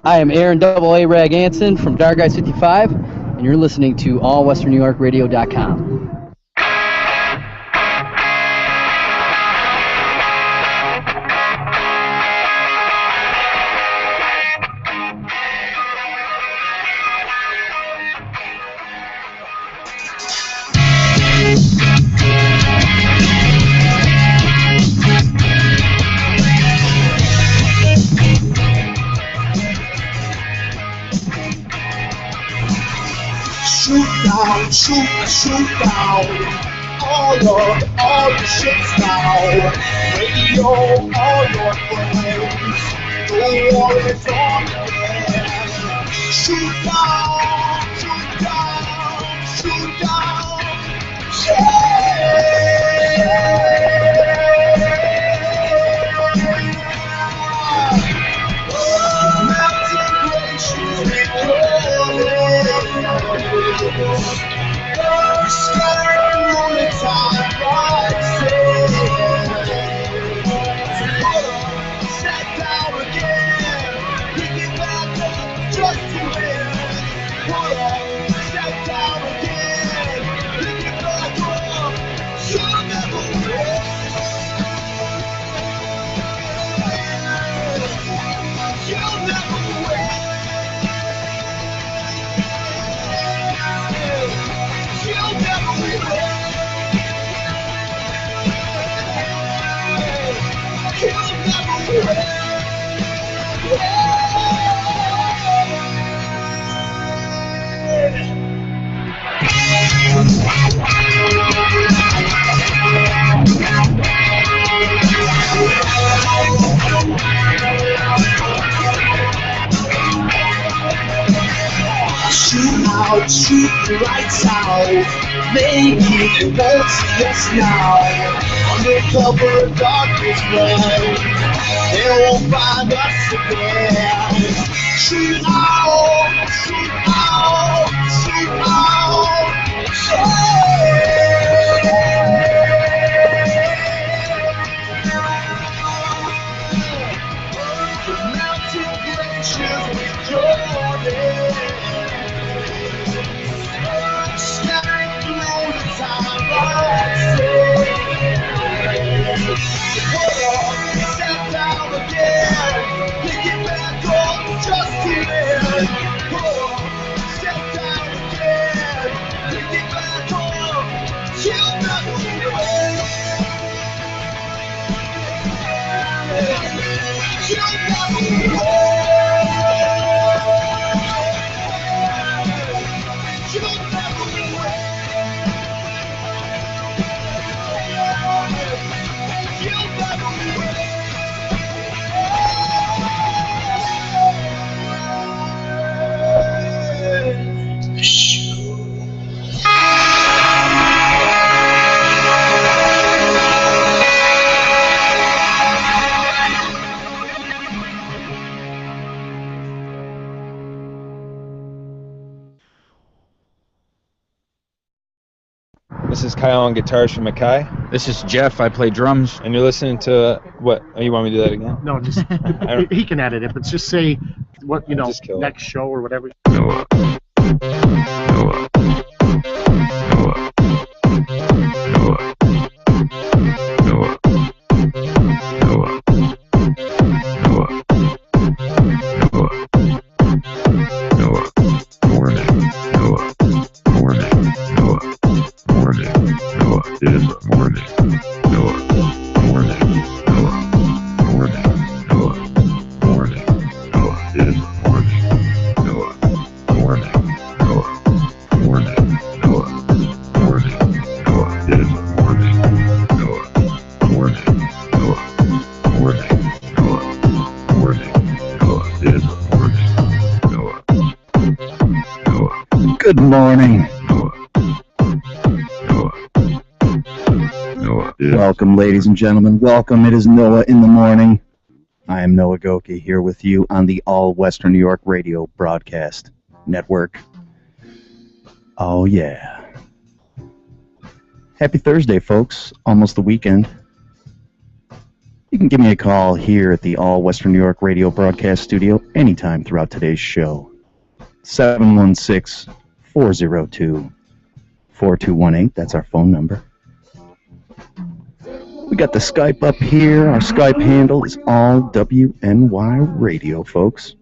I am Aaron AA Rag Anson from Dark Guy 55, and you're listening to allwesternnewyorkradio.com. Shoot down, all your ships now. Radio, all your friends. The war is on again. Shoot down, mountain glaciers shoot the lights out. Maybe they won't see us now. Undercover darkness run. They won't find us again. Shoot out, shoot out, shoot out. The mountain glaciers with Jordan. This is Kyle on guitars from Mackay. This is Jeff. I play drums. And you're listening to what? Oh, you want me to do that again? No, just he can edit it, but just say what next show or whatever. Noah. Noah. Noah. Noah. Noah. Noah. Noah. Noah. Noah. Morning. Noah. Morning. Noah. Morning. Noah. It is morning. Noah. Morning. Noah. Morning. Noah. Morning. Noah. It is morning. Noah. Morning. Noah. Morning. Noah. Morning. Noah. It is morning. Noah. Morning. Noah. Morning. Noah. Morning. Noah. It is morning. Noah. Noah. Good morning. Welcome, ladies and gentlemen. Welcome. It is Noah in the morning. I am Noah Goki here with you on the All Western New York Radio Broadcast Network. Oh, yeah. Happy Thursday, folks. Almost the weekend. You can give me a call here at the All Western New York Radio Broadcast Studio anytime throughout today's show. 716-402-4218. That's our phone number. We got the Skype up here. Our Skype handle is All WNY Radio, folks.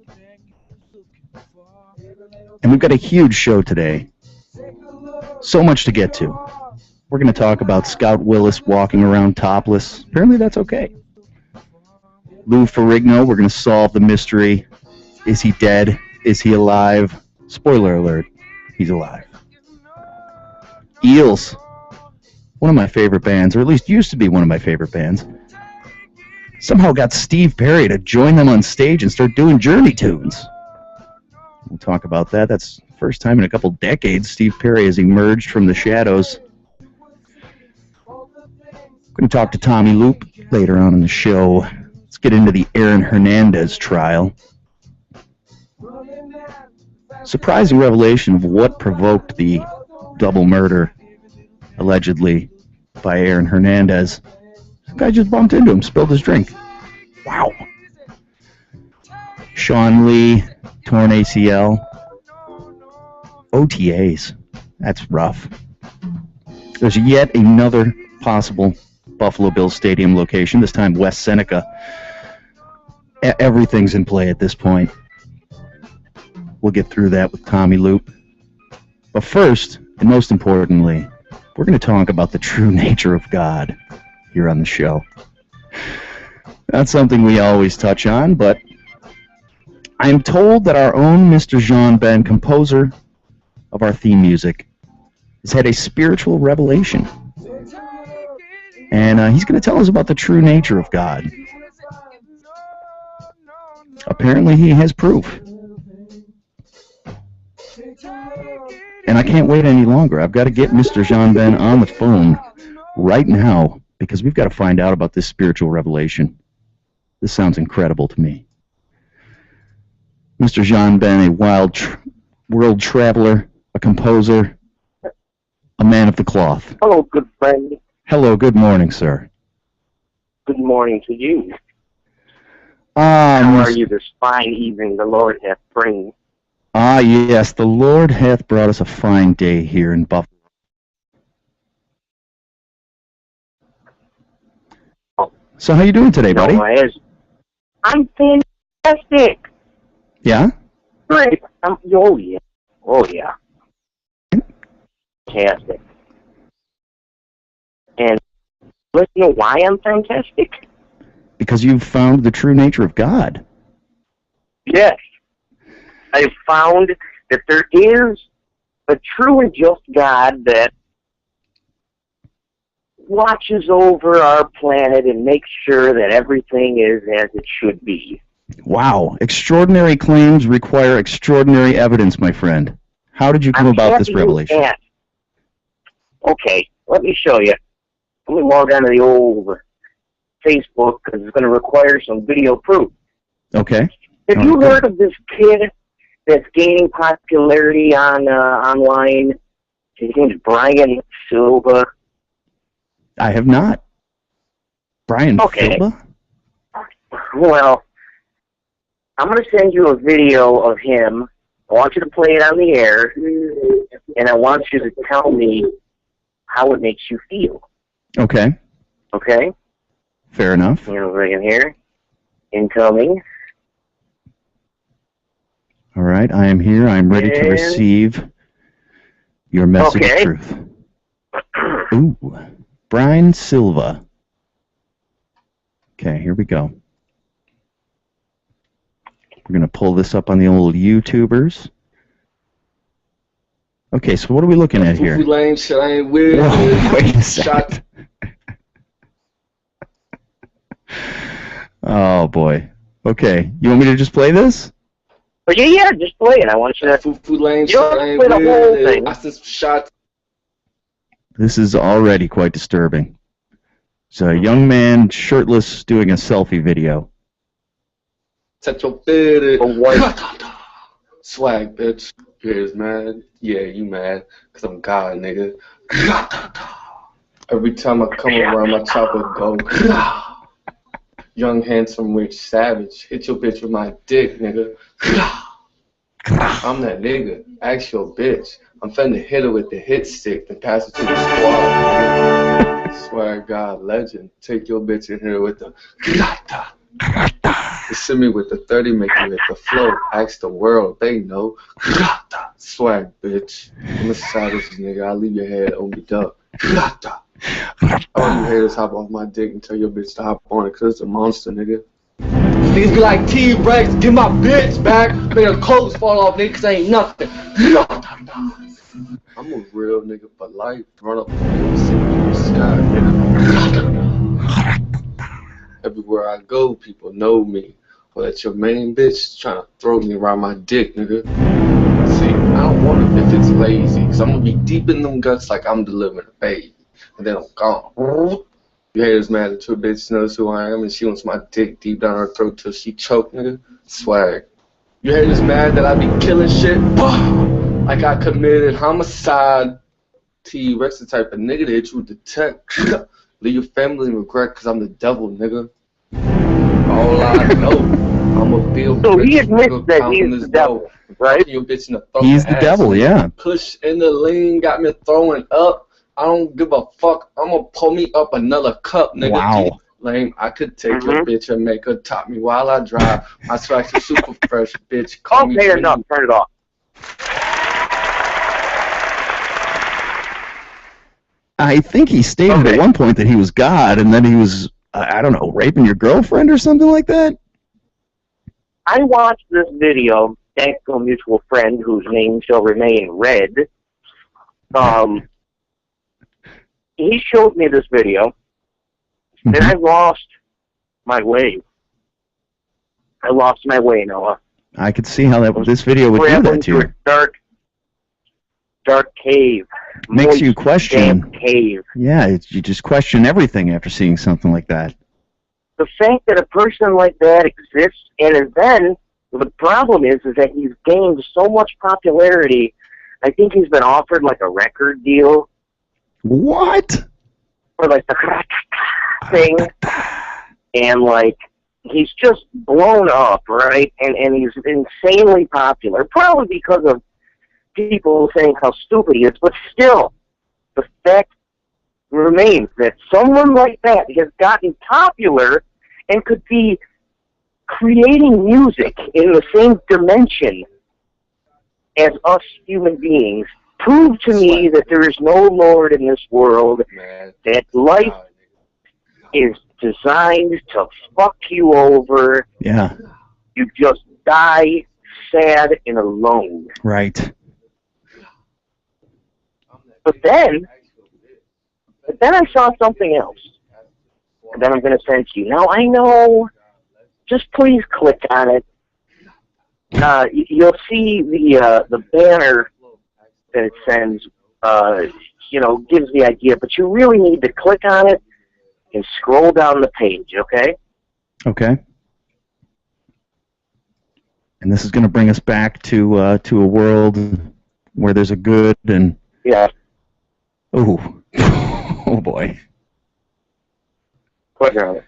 And we've got a huge show today. So much to get to. We're going to talk about Scout Willis walking around topless. Apparently that's okay. Lou Ferrigno, we're going to solve the mystery. Is he dead? Is he alive? Spoiler alert, he's alive. Eels, one of my favorite bands, or at least used to be one of my favorite bands, somehow got Steve Perry to join them on stage and start doing Journey tunes. We'll talk about that. That's the first time in a couple decades Steve Perry has emerged from the shadows. We're going to talk to Tommy Loop later on in the show. Let's get into the Aaron Hernandez trial. Surprising revelation of what provoked the double murder, allegedly, by Aaron Hernandez. Some guy just bumped into him, spilled his drink. Wow. Sean Lee, torn ACL. OTAs. That's rough. There's yet another possible Buffalo Bills Stadium location, this time West Seneca. Everything's in play at this point. We'll get through that with Tommy Loop. But first, and most importantly, we're going to talk about the true nature of God here on the show. That's something we always touch on, but I'm told that our own Mr. Jean Ben, composer of our theme music, has had a spiritual revelation. And he's going to tell us about the true nature of God. Apparently he has proof. And I can't wait any longer. I've got to get Mr. Jean Ben on the phone right now because we've got to find out about this spiritual revelation. This sounds incredible to me. Mr. Jean Ben, a wild world traveler, a composer, a man of the cloth. Hello, good friend. Hello, good morning, sir. Good morning to you. How are you this fine evening the Lord hath bring? Ah, yes, the Lord hath brought us a fine day here in Buffalo. So how you doing today, buddy? I'm fantastic. Yeah? Great. Oh, yeah. Oh, yeah. Fantastic. And let's know why I'm fantastic? Because you've found the true nature of God. Yes. I've found that there is a true and just God that watches over our planet and makes sure that everything is as it should be. Wow. Extraordinary claims require extraordinary evidence, my friend. How did you come about this revelation? Okay, let me show you. Let me log on to the old Facebook because it's going to require some video proof. Okay. Have you heard of this kid that's gaining popularity on online? His name's Brian Silva. I have not. Brian Silva? Well, I'm going to send you a video of him. I want you to play it on the air, and I want you to tell me how it makes you feel. Okay. Okay? Fair enough. You know, right in here. Incoming. All right, I am here. I am ready to receive your message of truth. Ooh, Brian Silva. Okay, here we go. We're going to pull this up on the old YouTubers. Okay, so what are we looking at here? Whoa, wait a second. Oh, boy. Okay, you want me to just play this? Oh, yeah, just play it. I want you to play the whole thing. This is already quite disturbing. It's a young man, shirtless, doing a selfie video. Swag, bitch. Here's mad. Yeah, you mad. Because I'm God, nigga. Every time I come around, my chopper go. Young, handsome, rich, savage. Hit your bitch with my dick, nigga. I'm that nigga. Ask your bitch. I'm finna hit her with the hit stick and pass it to the squad. Swear to God, legend. Take your bitch in here with the You send me with the 30, make me with the flow. Ask the world, they know. Swag, bitch. I'm a savage nigga. I'll leave your head on me duck. All you haters hop off my dick and tell your bitch to hop on it, cause it's a monster, nigga. Niggas be like T-Rex, get my bitch back. Make her clothes fall off, niggas ain't nothing. I'm a real nigga for life. Run up and see me in the sky, nigga. Everywhere I go, people know me. Or that your main bitch trying to throw me around my dick, nigga. See, I don't want it if it's lazy, cause I'm gonna be deep in them guts like I'm delivering a baby. And then I'm gone. You haters mad that your bitch knows who I am and she wants my dick deep down her throat till she choke, nigga. Swag. You haters mad that I be killing shit? Like I committed homicide. T-Rex the type of nigga that hit you with the tech. Leave your family in regret cause I'm the devil, nigga. All I know, I'm a bill. So he admits that he's the devil, right? Your bitch in the throat. He's the devil, yeah. Push in the lean, got me throwing up. I don't give a fuck. I'm gonna pull me up another cup, nigga. Wow. Lame. I could take your bitch and make her top me while I drive. My swag's are super fresh, bitch. Call me okay, enough. Turn it off. I think he stated at one point that he was God, and then he was, I don't know, raping your girlfriend or something like that? I watched this video, thanks to a mutual friend whose name shall remain red. He showed me this video, and I lost my way. I lost my way, Noah. I could see how this video would do that to you. Dark cave. Makes you question. Cave. Yeah, you just question everything after seeing something like that. The fact that a person like that exists, and then the problem is that he's gained so much popularity. I think he's been offered like a record deal. What? For like the thing, and like he's just blown up, right? And he's insanely popular, probably because of people saying how stupid he is. But still, the fact remains that someone like that has gotten popular and could be creating music in the same dimension as us human beings. Prove to me that there is no Lord in this world, that life is designed to fuck you over. Yeah. You just die sad and alone. Right. But then I saw something else. And then I'm going to send to you. Now, I know, just please click on it. You'll see the banner that it sends, gives the idea, but you really need to click on it and scroll down the page, okay? Okay. And this is going to bring us back to a world where there's a good and... Yeah. Oh. Oh, boy. Click on it.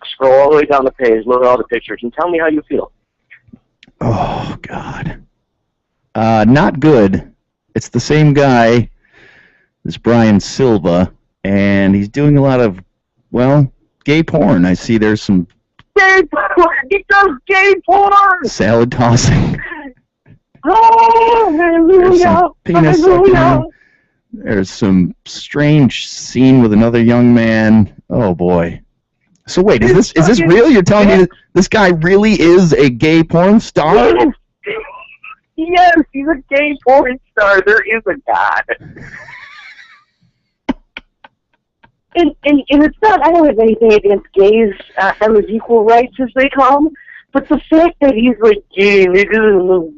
Scroll all the way down the page, look at all the pictures, and tell me how you feel. Oh, God. Not good. It's the same guy, this Brian Silva, and he's doing a lot of, well, gay porn. I see there's some... Gay porn! He does gay porn! Salad tossing. Oh, hallelujah! There's some penis sucking. There's some strange scene with another young man. Oh, boy. So wait, is this real? You're telling me that this guy really is a gay porn star? Yes. Yes, he's a gay porn star. There is a God. And it's not, I don't have anything against gays and his equal rights, as they call them, but the fact that he's like, gay nigga,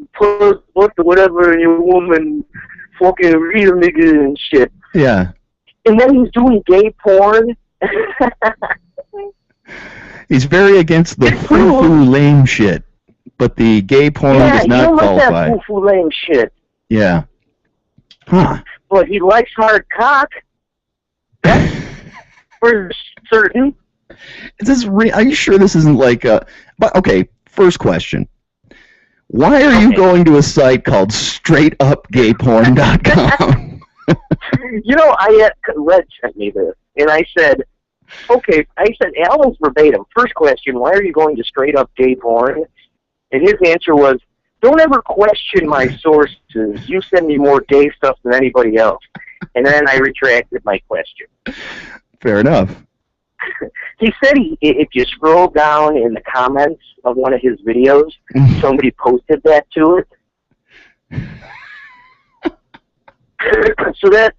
whatever, your woman, fucking real nigga and shit. Yeah. And then he's doing gay porn. He's very against the foo-foo lame shit, but the gay porn does not qualify. Yeah, that foo-foo lame shit. Yeah. Huh. But he likes hard cock. That's for certain. Are you sure this isn't like a... But, okay, first question. Why are you going to a site called straightupgayporn.com? You know, I had Red sent me this, and I said, okay, I said almost verbatim. First question, why are you going to straight up gay porn? And his answer was, don't ever question my sources. You send me more gay stuff than anybody else. And then I retracted my question. Fair enough. He said if you scroll down in the comments of one of his videos, somebody posted that to it. So that,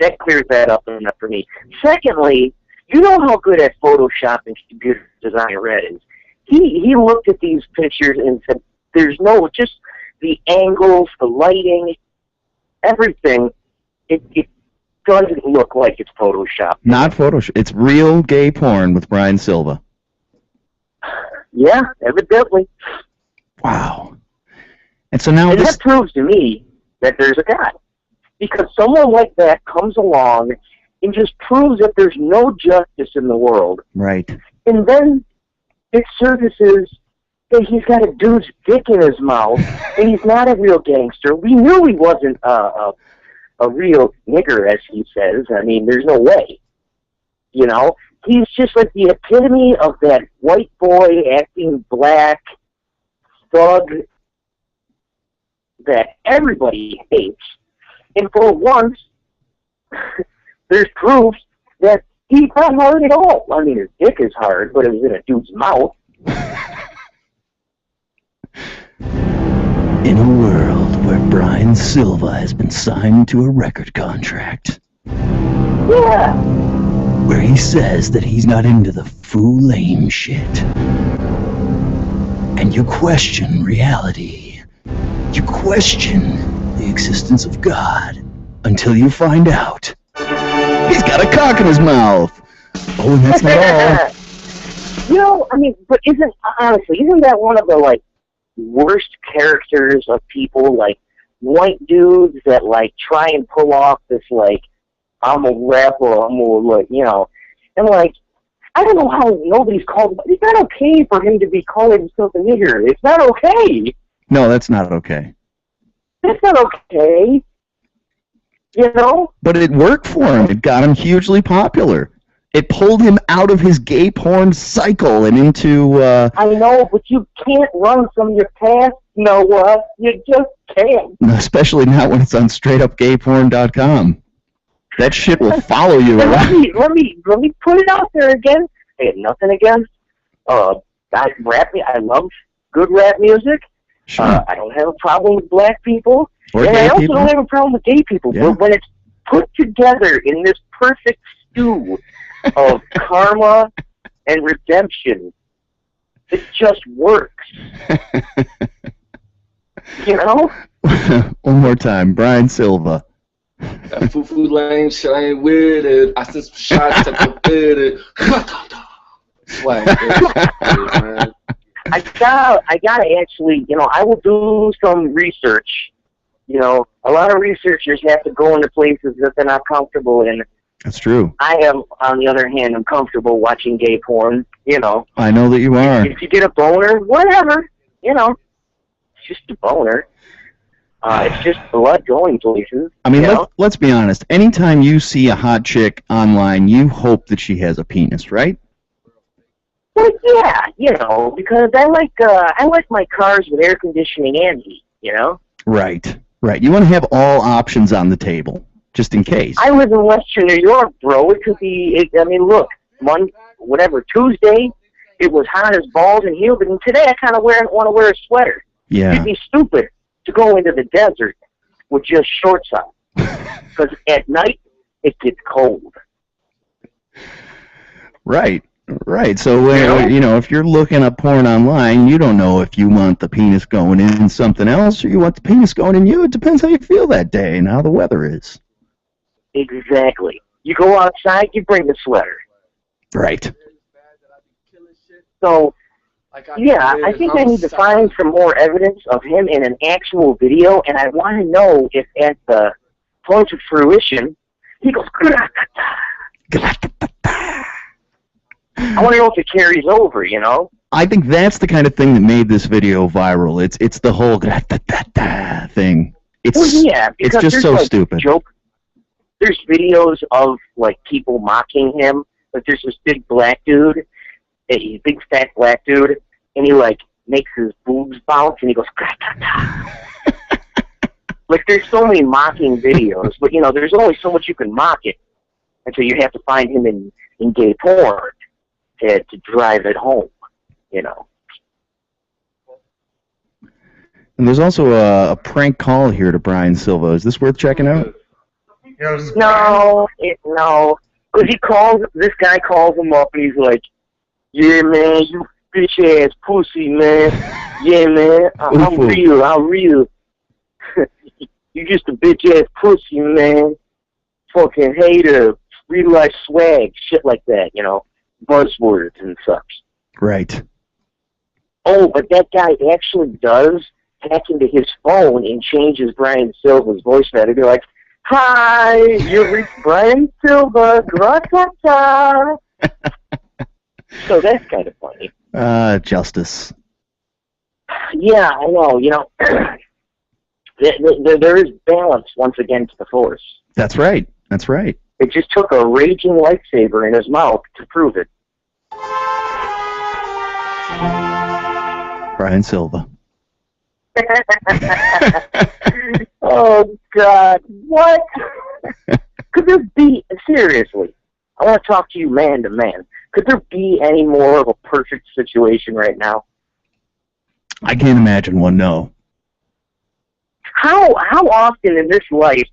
that clears that up enough for me. Secondly, you know how good at Photoshop and computer design Red is. He looked at these pictures and said, there's just the angles, the lighting, everything. It doesn't look like it's Photoshop. Not Photoshop. It's real gay porn with Brian Silva. Yeah, evidently. Wow. And so now that proves to me that there's a God. Because someone like that comes along and just proves that there's no justice in the world. Right. And then it surfaces that he's got a dude's dick in his mouth, and he's not a real gangster. We knew he wasn't a real nigger, as he says. I mean, there's no way. He's just like the epitome of that white boy acting black thug that everybody hates. And for once, there's proof that he's not hard at all. I mean, his dick is hard, but it was in a dude's mouth. In a world where Brian Silva has been signed to a record contract. Yeah. Where he says that he's not into the foo-lame shit. And you question reality. You question the existence of God until you find out he's got a cock in his mouth. Oh, and that's not all. But isn't that one of the, worst characters of people, white dudes that, try and pull off this, I'm a rapper, and, I don't know how nobody's called, but it's not okay for him to be calling himself a nigger. It's not okay. No, that's not okay. That's not okay. But it worked for him. It got him hugely popular. It pulled him out of his gay porn cycle and into... I know, but you can't run from your past, Noah. You just can't. Especially not when it's on straightupgayporn.com. That shit will follow you around. Let me put it out there again. I have nothing against rap. I love good rap music. Sure. I don't have a problem with black people. Or and gay I also people. don't have a problem with gay people. Yeah. But when it's put together in this perfect stew of karma and redemption, it just works. One more time. Brian Silva. That foo-foo lame shit, I ain't with it. I sent some shots at the bid. Swag, man. I gotta actually, I will do some research. A lot of researchers have to go into places that they're not comfortable in. That's true. I am, on the other hand, I'm comfortable watching gay porn, I know that you are. If you get a boner, whatever, it's just a boner. It's just blood going places. I mean, let's be honest. Anytime you see a hot chick online, you hope that she has a penis, right? Well, yeah, because I like my cars with air conditioning and heat, Right. You want to have all options on the table, just in case. I live in Western New York, bro. It could be, look, Tuesday, it was hot as balls and humid, and today I kind of want to wear a sweater. Yeah. It'd be stupid to go into the desert with just shorts on. Because at night, it gets cold. Right. So, if you're looking up porn online, you don't know if you want the penis going in something else or you want the penis going in you. It depends how you feel that day and how the weather is. Exactly. You go outside, you bring the sweater. Right. So, yeah, I think I need to find some more evidence of him in an actual video, and I want to know if at the point of fruition, he goes, I want to know if it carries over, you know? I think that's the kind of thing that made this video viral. It's the whole thing. Well, yeah, it's because just there's so like stupid. There's videos of like people mocking him. Like there's this big black dude, a big fat black dude, and he like makes his boobs bounce and he goes like there's so many mocking videos, but you know there's only so much you can mock it until you have to find him in gay porn to drive it home, you know. And there's also a prank call here to Brian Silva. Is this worth checking out? No, because this guy calls him up and he's like, yeah, man, you bitch ass pussy, man. Yeah, man, I'm real. You just a bitch ass pussy, man. Fucking hater, real life swag, shit like that, you know, buzzwords and such. Right. Oh, but that guy actually does hack into his phone and changes Brian Silva's voice now to be like, hi, you reached Brian Silva, gratata. So that's kind of funny. Justice. Yeah, I know, you know, there is balance once again to the Force. That's right. That's right. It just took a raging lightsaber in his mouth to prove it. Brian Silva. Oh, God. What? Could there be, seriously, I want to talk to you man to man. Could there be any more of a perfect situation right now? I can't imagine one, no. How often in this life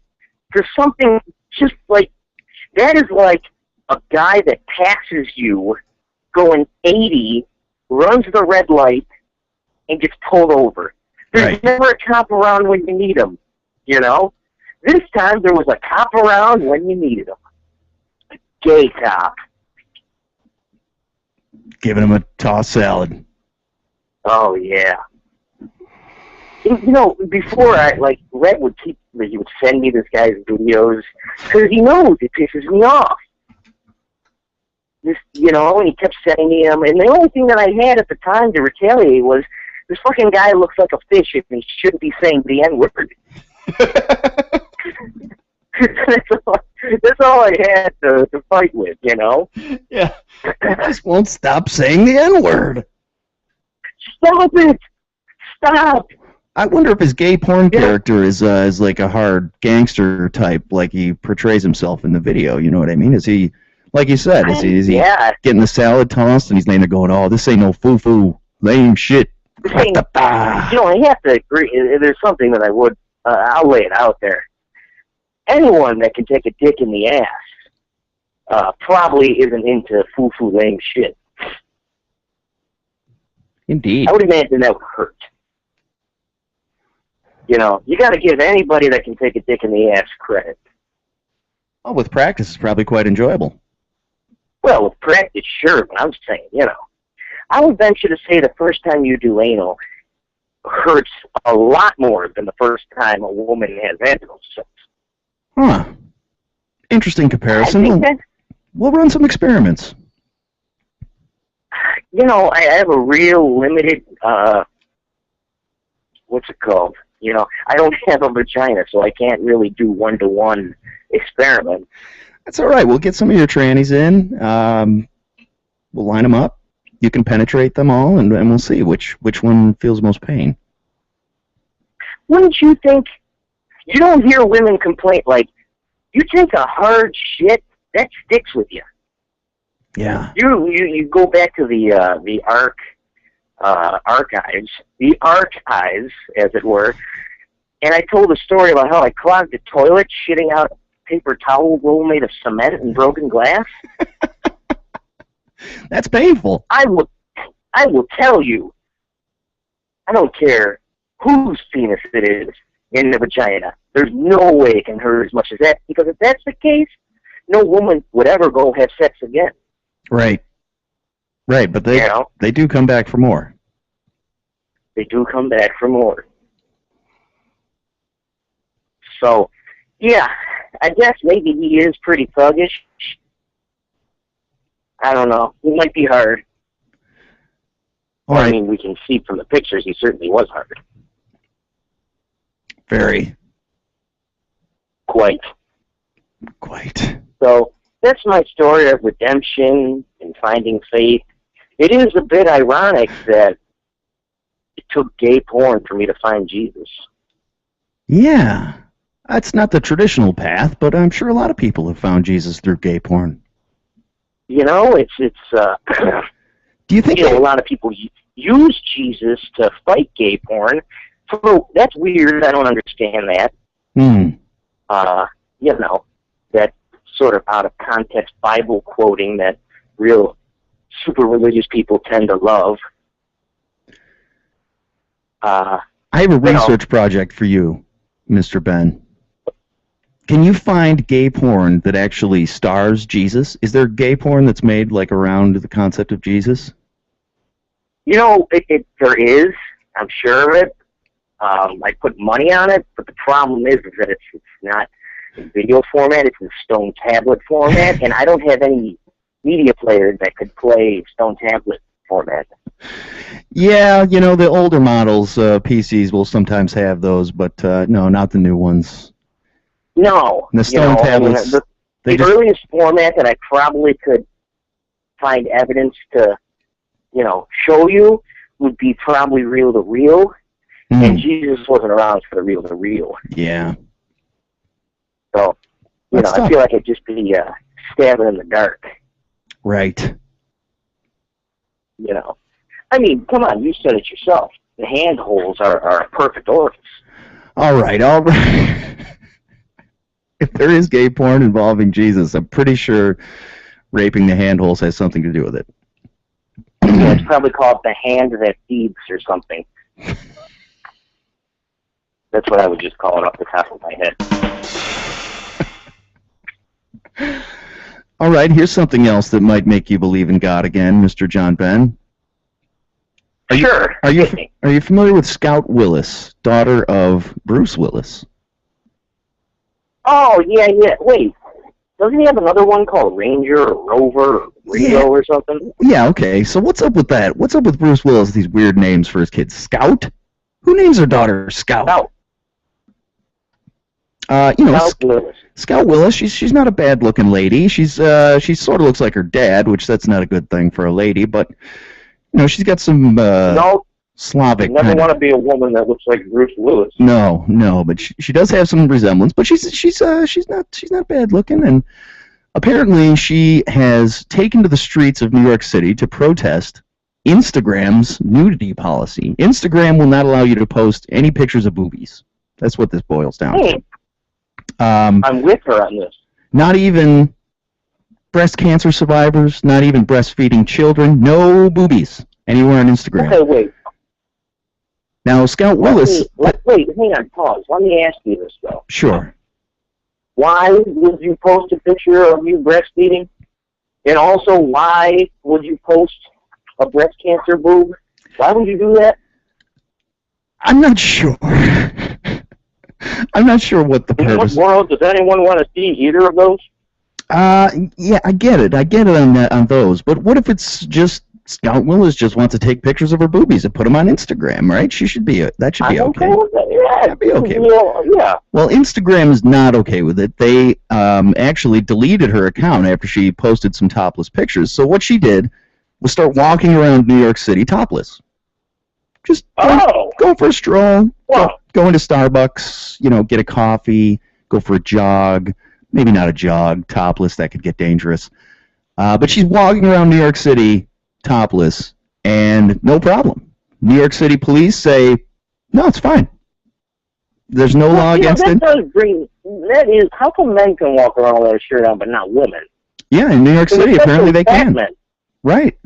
there's something just like, that is like a guy that passes you going 80, runs the red light, and gets pulled over. There's never a cop around when you need him, you know? This time there was a cop around when you needed him. A gay cop. Giving him a tossed salad. Oh, yeah. You know, before Red would he would send me this guy's videos, because he knows it pisses me off. You know, and he kept sending me them, and the only thing that I had at the time to retaliate was, this fucking guy looks like a fish and he shouldn't be saying the N-word. That's all I had to fight with, you know? Yeah. I just won't stop saying the N-word. Stop it! Stop! I wonder if his gay porn character is like a hard gangster type, like he portrays himself in the video, you know what I mean? Is he, like you said, is he getting the salad tossed and he's laying there going, oh, this ain't no foo-foo, lame shit. You know, I have to agree. There's something that I would, I'll lay it out there. Anyone that can take a dick in the ass probably isn't into foo-foo lame shit. Indeed. I would imagine that would hurt. You know, you got to give anybody that can take a dick in the ass credit. Well, with practice, it's probably quite enjoyable. Well, with practice, sure, but I'm saying, you know, I would venture to say the first time you do anal hurts a lot more than the first time a woman has anal sex. Huh. Interesting comparison. We'll run some experiments. You know, I have a real limited, what's it called? You know, I don't have a vagina, so I can't really do one-to-one experiment. That's all right. We'll get some of your trannies in. We'll line them up. You can penetrate them all, and we'll see which one feels most pain. Wouldn't you think? You don't hear women complain like, you take a hard shit, that sticks with you. Yeah. You go back to the archives, as it were, and I told a story about how I clogged the toilet, shitting out a paper towel roll made of cement and broken glass. That's painful. I will tell you, I don't care whose penis it is in the vagina. There's no way it can hurt as much as that, because if that's the case, no woman would ever go have sex again. Right. Right, but they do come back for more. They do come back for more. So, yeah, I guess maybe he is pretty thuggish. I don't know. It might be hard. All I right. mean, we can see from the pictures he certainly was hard. Very. Quite. So that's my story of redemption and finding faith. It is a bit ironic that it took gay porn for me to find Jesus. Yeah. That's not the traditional path, but I'm sure a lot of people have found Jesus through gay porn. You know, it's Do you think a lot of people use Jesus to fight gay porn. So that's weird. I don't understand that. You know, that sort of out of context Bible quoting that real super religious people tend to love. I have a research project for you, Mr. Ben. Can you find gay porn that actually stars Jesus? Is there gay porn that's made like around the concept of Jesus? You know, there is. I'm sure of it. I put money on it, but the problem is that it's not in video format. It's in stone tablet format, and I don't have any media player that could play stone tablet format. Yeah, you know, the older models, PCs will sometimes have those, but no, not the new ones. No. The stone tablets. The earliest format that I probably could find evidence to, you know, show you would be probably reel-to-reel, and Jesus wasn't around for the reel-to-reel. Yeah. So, you know, I feel like I'd just be stabbing in the dark. Right. You know. I mean, come on, you said it yourself. The hand holes are a perfect orifice. All right. If there is gay porn involving Jesus, I'm pretty sure raping the handholes has something to do with it. Yeah, it's probably called The Hand That Feeds or something. That's what I would just call it off the top of my head. All right, here's something else that might make you believe in God again, Mr. John Ben. Are you familiar with Scout Willis, daughter of Bruce Willis? Oh, yeah. Wait, doesn't he have another one called Ranger or Rover or Rio or something? Yeah, okay. So what's up with that? What's up with Bruce Willis, these weird names for his kids? Scout? Who names their daughter Scout? Scout. You know, Scout Willis. Scout Willis, she's not a bad-looking lady. She sort of looks like her dad, which that's not a good thing for a lady, but, you know, she's got some Slavic. You never want to be a woman that looks like Bruce Willis. No, but she does have some resemblance, but she's not bad looking, and apparently she has taken to the streets of New York City to protest Instagram's nudity policy. Instagram will not allow you to post any pictures of boobies. That's what this boils down to. I'm with her on this. Not even breast cancer survivors, not even breastfeeding children, no boobies anywhere on Instagram. Okay, wait. Now, Scout Willis... Wait, hang on, pause. Let me ask you this, though. Sure. Why would you post a picture of you breastfeeding? And also, why would you post a breast cancer boob? Why would you do that? I'm not sure. I'm not sure what the purpose... In what world does anyone want to see either of those? Yeah, I get it. I get it on those. But what if it's just Scout Willis just wants to take pictures of her boobies and put them on Instagram, right? That should be okay. Okay with that. Yeah, that'd be okay. Yeah. Well, Instagram is not okay with it. They actually deleted her account after she posted some topless pictures. So what she did was start walking around New York City topless. Just go for a stroll, go into Starbucks, you know, get a coffee, go for a jog. Maybe not a jog, topless, that could get dangerous. But she's walking around New York City topless, and no problem. New York City police say, no, it's fine. There's no law against it. That is, how come men can walk around with a shirt on, but not women? Yeah, in New York City, apparently they can. Men. Right.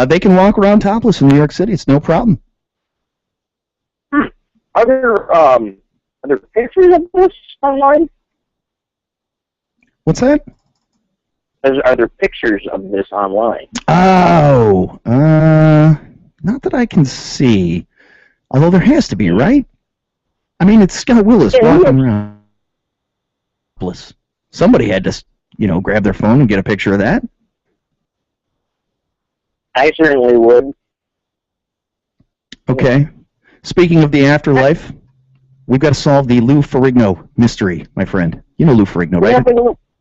They can walk around topless in New York City. It's no problem. Are there pictures of this online? What's that? Are there pictures of this online? Oh, not that I can see. Although there has to be, right? I mean, it's Scout Willis walking around. Somebody had to, you know, grab their phone and get a picture of that. I certainly would. Okay. Speaking of the afterlife, we've got to solve the Lou Ferrigno mystery, my friend. You know Lou Ferrigno, right?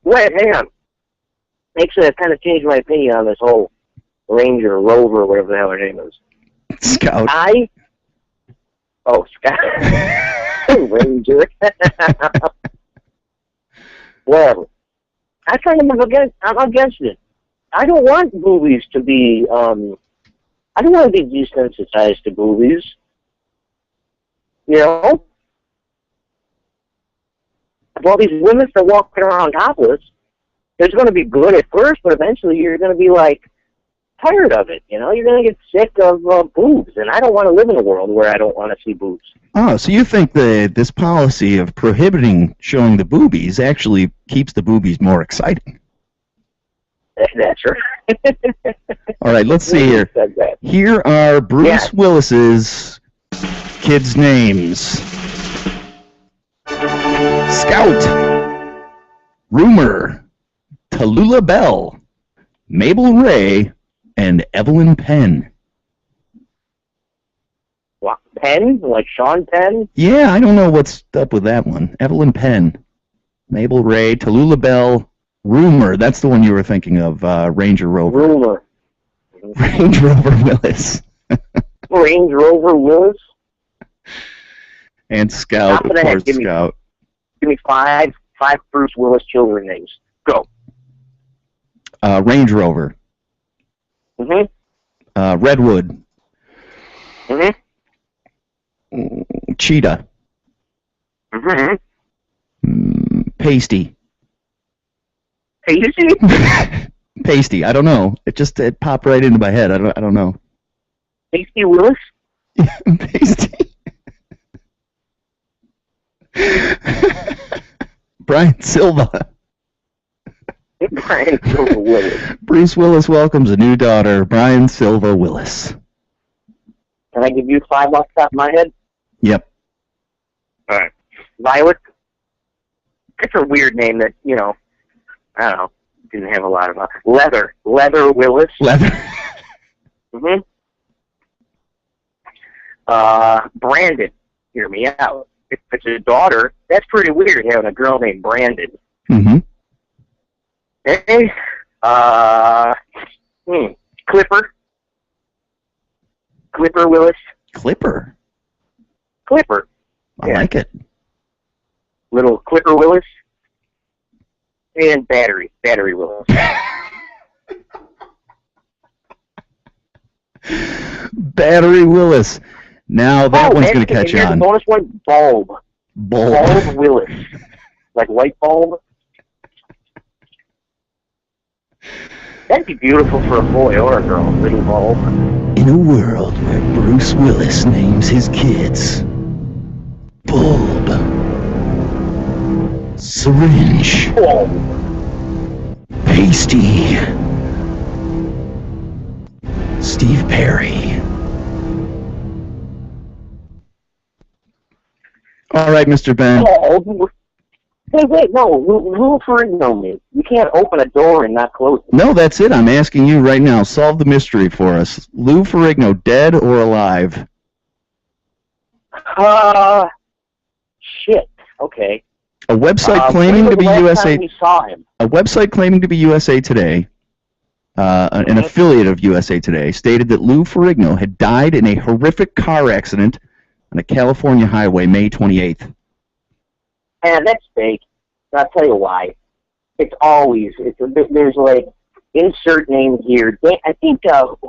Wait, hang on. Actually, I've kind of changed my opinion on this whole Ranger, Rover, whatever the hell her name is. Scout. Scout. Ranger. Whatever. I'm against it. I don't want movies to be, I don't want to be desensitized to movies. You know? Well, these women that are walking around topless, it's going to be good at first, but eventually you're going to be, like, tired of it, you know? You're going to get sick of boobs, and I don't want to live in a world where I don't want to see boobs. Oh, so you think that this policy of prohibiting showing the boobies actually keeps the boobies more exciting? That's right. All right, let's see here. Here are Bruce Willis's kids' names. Scout, Rumor, Tallulah Bell, Mabel Ray, and Evelyn Penn. What, Penn? Like Sean Penn? Yeah, I don't know what's up with that one. Evelyn Penn, Mabel Ray, Tallulah Bell, Rumor. That's the one you were thinking of, Ranger Rover. Rumor. Range Rover Willis. Range Rover Willis? And Scout, of course, Scout. Give me five Bruce Willis children names. Go. Range Rover. Mm-hmm. Redwood. Mm-hmm. Cheetah. Mm-hmm. Pasty. Pasty? Pasty. I don't know. It popped right into my head. I don't know. Pasty Willis? Pasty. Brian Silva. Brian Silva Willis. Bruce Willis welcomes a new daughter, Brian Silva Willis. Can I give you 5 off the top of my head? Yep. All right. Violet. It's a weird name that, you know, I don't know, didn't have a lot of... Leather Willis. Leather. Mm-hmm. Brandon. Hear me out. If it's a daughter, that's pretty weird having a girl named Brandon. Mm-hmm. Hey, Clipper. Clipper Willis. Clipper. I like it. Little Clipper Willis. And Battery Willis. Battery Willis. Now that one's going to catch on. Bonus one, Bulb Willis. Like light bulb. That'd be beautiful for a boy or a girl, little bulb. In a world where Bruce Willis names his kids Bulb, Syringe, Pasty, Steve Perry. All right, Mr. Ben. Wait, no, Lou Ferrigno me. You can't open a door and not close it. No, that's it. I'm asking you right now. Solve the mystery for us. Lou Ferrigno, dead or alive? Shit. Okay. A website claiming to be USA. We saw him? A website claiming to be USA Today, an affiliate of USA Today, stated that Lou Ferrigno had died in a horrific car accident on a California highway, May 28th. And that's fake. I'll tell you why. It's always, there's like, insert name here. I think,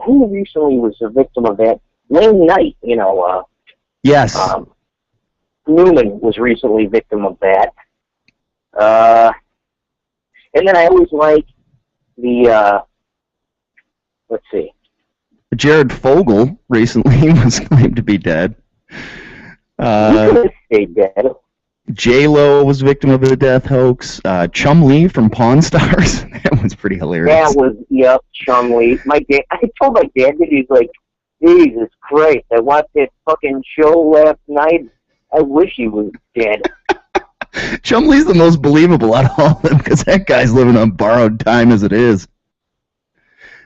who recently was a victim of that? Wayne Knight, you know. Yes. Newman was recently victim of that. And then I always like the, let's see. Jared Fogle recently was claimed to be dead. He could have stayed dead. J-Lo was victim of a death hoax. Chum Lee from Pawn Stars. That was pretty hilarious. That was, yep, Chum Lee. My dad, I told my dad that he's like, Jesus Christ, I watched that fucking show last night. I wish he was dead. Chum Lee's the most believable out of all of them because that guy's living on borrowed time as it is.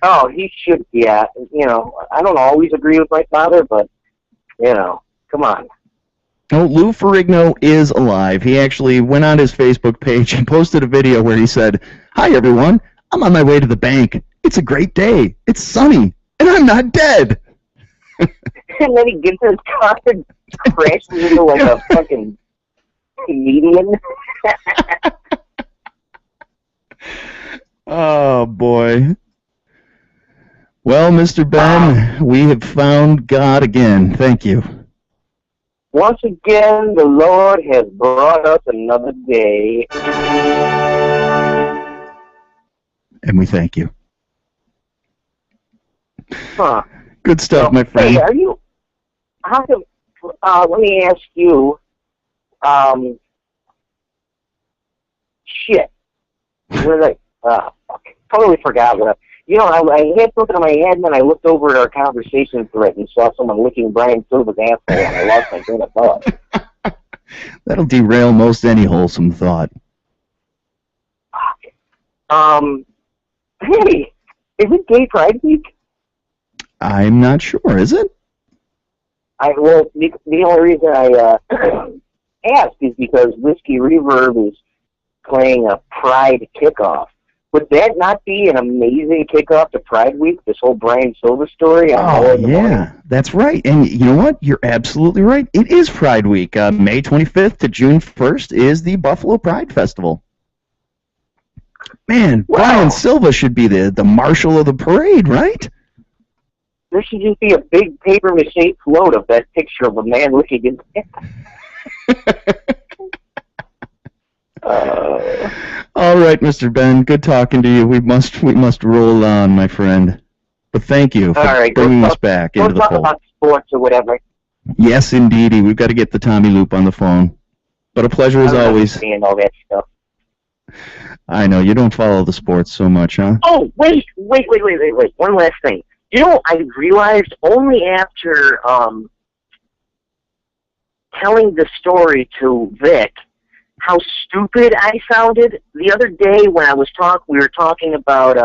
Oh, he should. Yeah, I don't always agree with my father, but come on. Oh, Lou Ferrigno is alive. He actually went on his Facebook page and posted a video where he said, "Hi everyone, I'm on my way to the bank. It's a great day. It's sunny, and I'm not dead." And then he gets in his car and crashes into like a fucking comedian. Oh boy. Well, Mr. Ben, we have found God again. Thank you. Once again, the Lord has brought us another day. And we thank you. Huh. Good stuff, So, my friend. Hey, how come, let me ask you, shit. Fuck, totally forgot what I had something in my head, and then I looked over at our conversation thread and saw someone licking Brian Silva's asshole, and I lost my train of thought. That'll derail most any wholesome thought. Hey, is it Gay Pride Week? I'm not sure, is it? The only reason I asked is because Whiskey Reverb is playing a Pride kickoff. Would that not be an amazing kickoff to Pride Week, this whole Brian Silva story? Oh, yeah, that's right. And you know what? You're absolutely right. It is Pride Week. May 25th to June 1st is the Buffalo Pride Festival. Man, Wow. Brian Silva should be the marshal of the parade, right? There should just be a big paper mache float of that picture of a man looking in. All right, Mr. Ben. Good talking to you. We must roll on, my friend. But thank you for bringing us back into the talk fold. about sports or whatever. Yes, indeedy. We've got to get the Tommy Loop on the phone. But a pleasure as I don't always. understand all that stuff. I know you don't follow the sports so much, huh? Oh, wait. One last thing. I realized only after telling the story to Vic how stupid I sounded the other day when we were talking about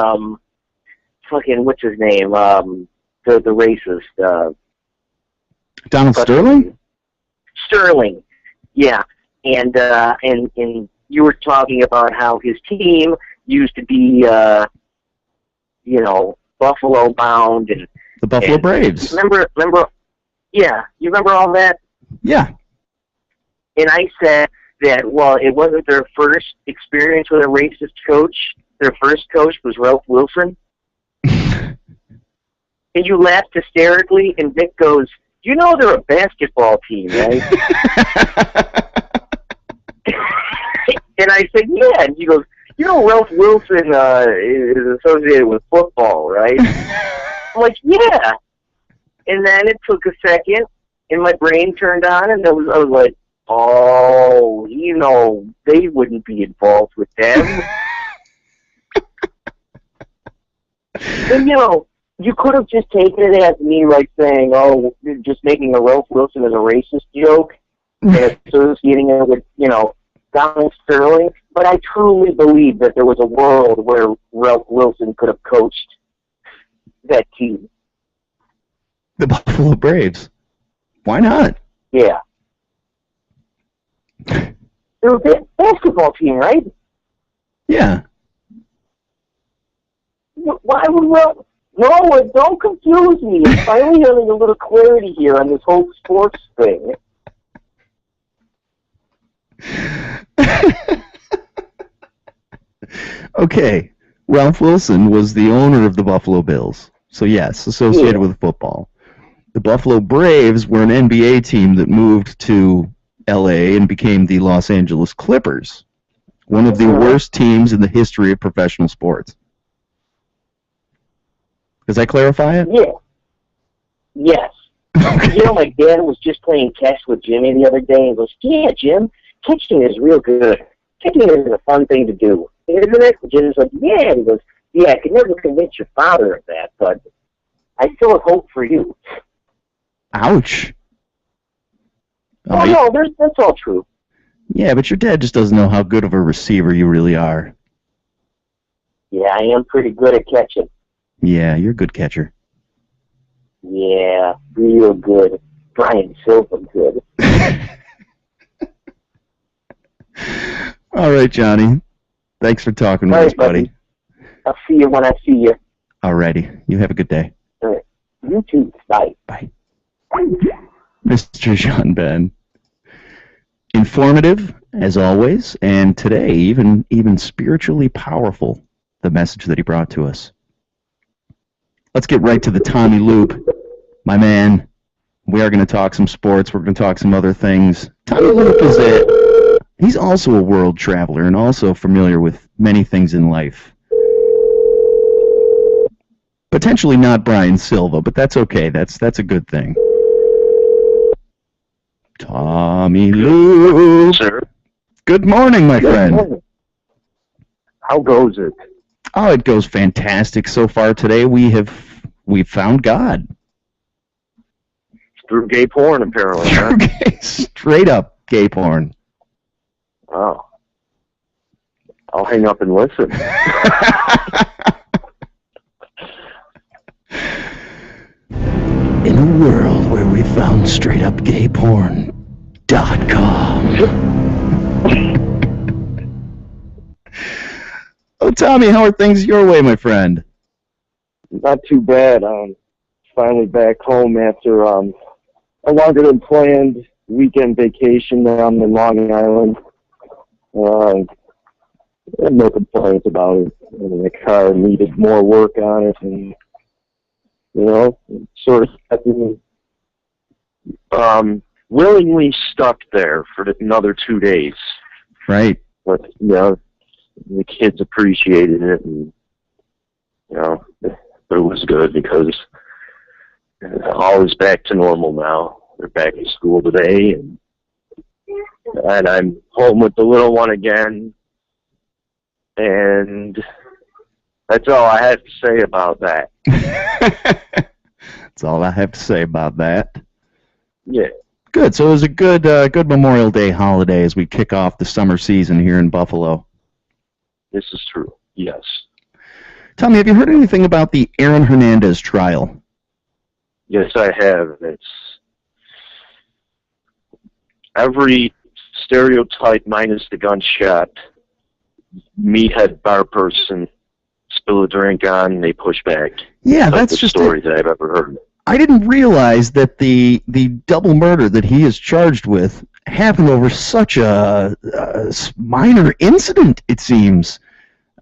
fucking what's his name, the racist Donald Sterling? Sterling, yeah, and you were talking about how his team used to be Buffalo bound and The Buffalo Braves. Remember? Yeah, you remember all that? Yeah. And I said that, well, it wasn't their first experience with a racist coach. Their first coach was Ralph Wilson. And you laughed hysterically, and Vic goes, they're a basketball team, right? And I said, yeah. And he goes, Ralph Wilson is associated with football, right? I'm like, yeah. And then it took a second, and my brain turned on, and I was like, oh, they wouldn't be involved with them. And, you could have just taken it as me, like, saying, oh, you're just making a Ralph Wilson as a racist joke and associating it with, Donald Sterling. But I truly believe that there was a world where Ralph Wilson could have coached that team. The Buffalo Braves. Why not? Yeah. They're a basketball team, right? Yeah. Why would Ralph... No, don't confuse me. I'm finally having a little clarity here on this whole sports thing. Okay. Ralph Wilson was the owner of the Buffalo Bills. So, yes, associated with football. The Buffalo Braves were an NBA team that moved to L.A. and became the Los Angeles Clippers, one of the worst teams in the history of professional sports. Does that clarify it? Yeah. Yes. My dad was just playing catch with Jimmy the other day, and he goes, yeah, Jim, catching is real good. Catching is a fun thing to do. Isn't it? Jim's like, yeah. And he goes, yeah, I could never convince your father of that, but I still have hope for you. Ouch. Oh, no, that's all true. Yeah, but your dad just doesn't know how good of a receiver you really are. Yeah, I am pretty good at catching. Yeah, you're a good catcher. Yeah, real good. Brian Silva good. All right, Johnny. Thanks for talking with All us, right, buddy. I'll see you when I see you. Alrighty. You have a good day. All right. You too. Bye. Bye. Mr. Jean Ben. Informative, as always, and today even spiritually powerful, the message that he brought to us. Let's get right to the Tommy Loop. My man, we are going to talk some sports. We're going to talk some other things. Tommy Loop is he's also a world traveler and also familiar with many things in life. Potentially not Brian Silva, but that's okay. That's a good thing. Tommy Loop. Sir. Good morning, my friend. How goes it? Oh, it goes fantastic so far today. We've found God. Through gay porn, apparently, huh? Straight up gay porn. Oh. I'll hang up and listen. In a world where we found straight up gay porn.com. Oh, Tommy, how are things your way, my friend? Not too bad. Finally back home after a longer than planned weekend vacation down in Long Island. I had no complaints about it. The car needed more work on it, and sort of willingly stuck there for another 2 days. Right. But the kids appreciated it, and but it was good because all is back to normal now. They're back in school today, and I'm home with the little one again, and that's all I have to say about that. That's all I have to say about that. Yeah. Good. So it was a good Memorial Day holiday as we kick off the summer season here in Buffalo. This is true. Yes. Tommy, have you heard anything about the Aaron Hernandez trial? Yes, I have. It's every stereotype minus the gunshot. Meathead bar person, spill a drink on, they push back. Yeah, that's just story that I've ever heard. I didn't realize that the double murder that he is charged with happened over such a minor incident, it seems.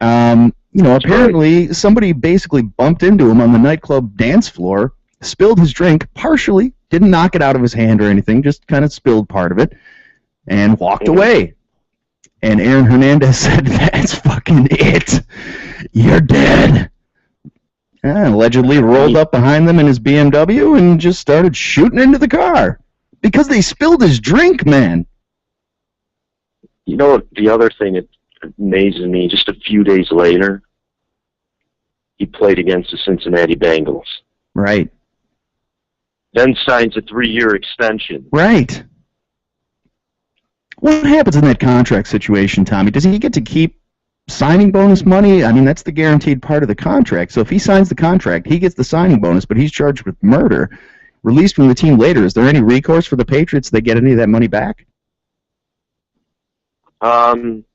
Apparently somebody basically bumped into him on the nightclub dance floor, spilled his drink partially, didn't knock it out of his hand or anything, just kind of spilled part of it, and walked away. And Aaron Hernandez said, "That's fucking it. You're dead." And allegedly rolled up behind them in his BMW and just started shooting into the car. Because they spilled his drink, man. You know what, the other thing that amazes me, just a few days later, he played against the Cincinnati Bengals. Right. Then signs a 3-year extension. Right. What happens in that contract situation, Tommy? Does he get to keep signing bonus money? I mean, that's the guaranteed part of the contract. So if he signs the contract, he gets the signing bonus, but he's charged with murder. Released from the team later, is there any recourse for the Patriots? They get any of that money back? Highly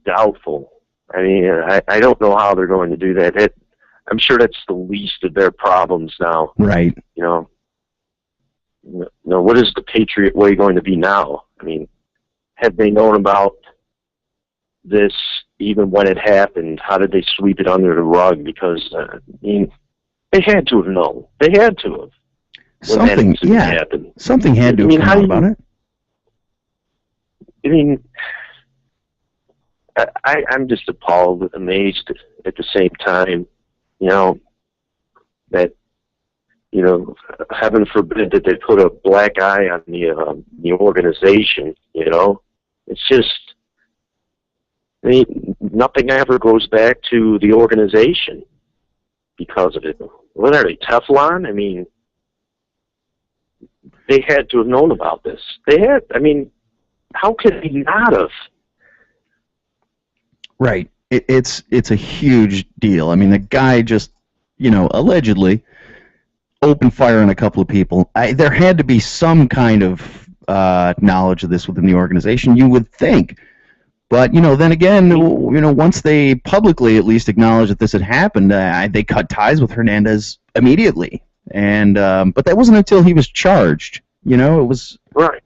doubtful. I mean, I don't know how they're going to do that. I'm sure that's the least of their problems now. Right. What is the Patriot way going to be now? I mean, had they known about this even when it happened, how did they sweep it under the rug? Because, they had to have known. They had to have. Something had to have come out about it. I mean, I'm just appalled, amazed at the same time, that, heaven forbid that they put a black eye on the organization, It's just, nothing ever goes back to the organization because of it. What are they, Teflon? I mean, they had to have known about this. How could they not have? Right. it's a huge deal. I mean, the guy just, allegedly opened fire on a couple of people. There had to be some kind of knowledge of this within the organization, you would think. But, then again, once they publicly at least acknowledged that this had happened, they cut ties with Hernandez immediately. And but that wasn't until he was charged. It was right.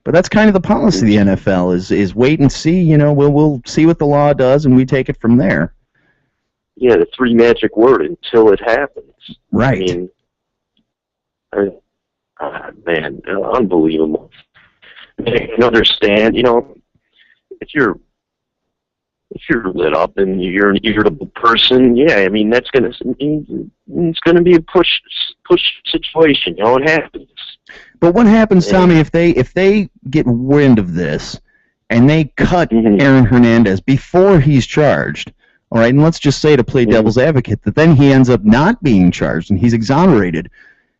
But that's kind of the policy of the NFL is wait and see. We'll see what the law does, and we take it from there. Yeah, the three magic word, until it happens. Right. Man, unbelievable. I can understand, if you're lit up and you're an irritable person, yeah, I mean it's gonna be a push situation. It happens. But what happens, Tommy, if they get wind of this and they cut Aaron Hernandez before he's charged? All right, and let's just say, to play devil's advocate, that then he ends up not being charged and he's exonerated.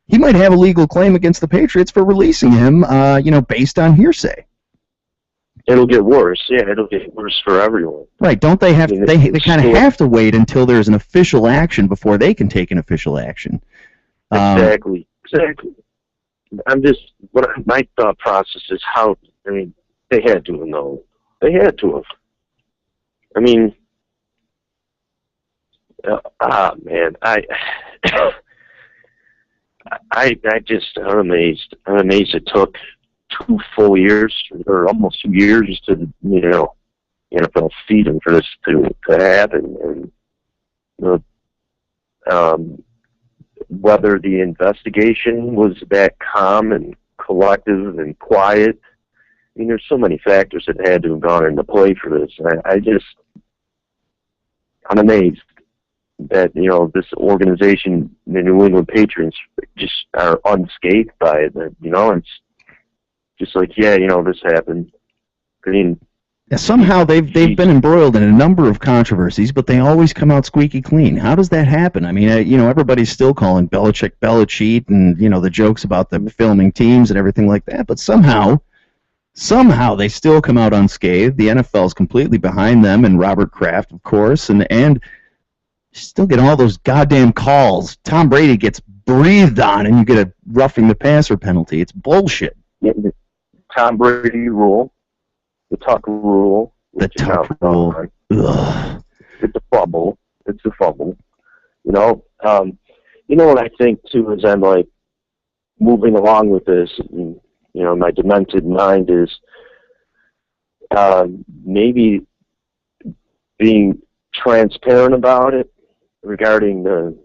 He might have a legal claim against the Patriots for releasing him, based on hearsay. It'll get worse. Yeah, it'll get worse for everyone. Right? Don't they have? They kind of have to wait until there's an official action before they can take an official action. Exactly. My thought process is how. I mean, they had to have known. They had to have. I mean, man, I'm amazed. I'm amazed it took 2 full years, or almost 2 years, to NFL season for this to happen, and whether the investigation was that calm and collective and quiet. I mean, there's so many factors that had to have gone into play for this. I'm amazed that this organization, the New England Patriots, just are unscathed by it. It's just like, this happened. I mean, somehow they've been embroiled in a number of controversies, but they always come out squeaky clean. How does that happen? I mean, everybody's still calling Belichick Belichick, and the jokes about them filming teams and everything like that. But somehow they still come out unscathed. The NFL's completely behind them, and Robert Kraft, of course, and still get all those goddamn calls. Tom Brady gets breathed on, and you get a roughing the passer penalty. It's bullshit. Yeah, the Tom Brady rule, the Tuck rule. The Tuck rule. It's a fumble. It's a fumble. What I think too is I'm like moving along with this. And, my demented mind is maybe being transparent about it regarding the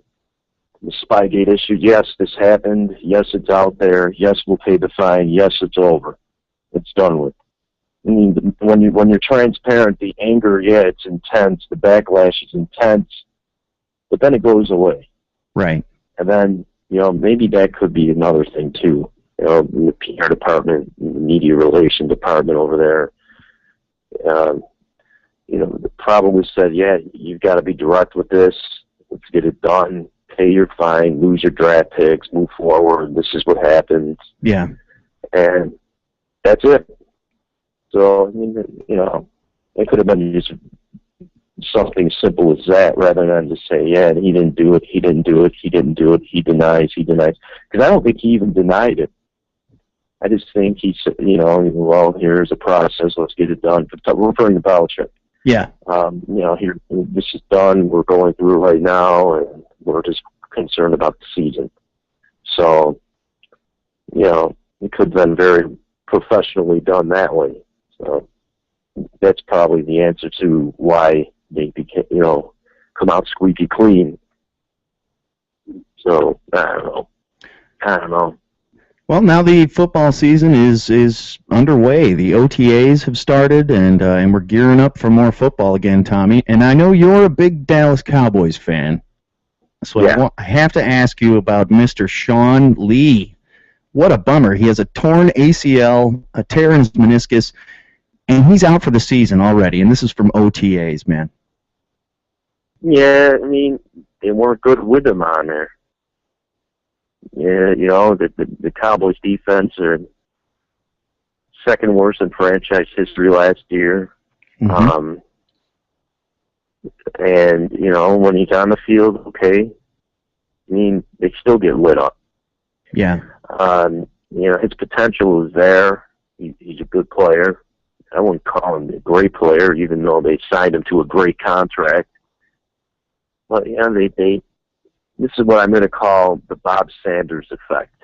Spygate issue. Yes, this happened. Yes, it's out there. Yes, we'll pay the fine. Yes, it's over. It's done with. I mean, when you're transparent, the anger, it's intense. The backlash is intense, but then it goes away. Right. And then maybe that could be another thing too. The PR department, the media relation department over there. Probably said, you've got to be direct with this. Let's get it done. Pay your fine, lose your draft picks, move forward. This is what happens. Yeah. And that's it. So, it could have been just something simple as that, rather than just say, he didn't do it, he didn't do it, he didn't do it, he denies. Because I don't think he even denied it. I just think he said, well, here's a process, let's get it done. We're referring to Belichick. Yeah. Here, this is done, we're going through it right now, and we're just concerned about the season. So, it could have been very professionally done that way. So that's probably the answer to why they became, come out squeaky clean. So I don't know. Well, now the football season is underway. The OTAs have started, and we're gearing up for more football again, Tommy. And I know you're a big Dallas Cowboys fan, so I have to ask you about Mr. Sean Lee. What a bummer. He has a torn ACL, a tear in his meniscus, and he's out for the season already. And this is from OTAs, man. Yeah, I mean, they weren't good with him on there. Yeah, the Cowboys defense are second worst in franchise history last year. Mm-hmm. And, you know, when he's on the field, okay, I mean, they still get lit up. Yeah. You know, his potential is there. He's a good player. I wouldn't call him a great player, even though they signed him to a great contract. But, yeah, this is what I'm going to call the Bob Sanders effect,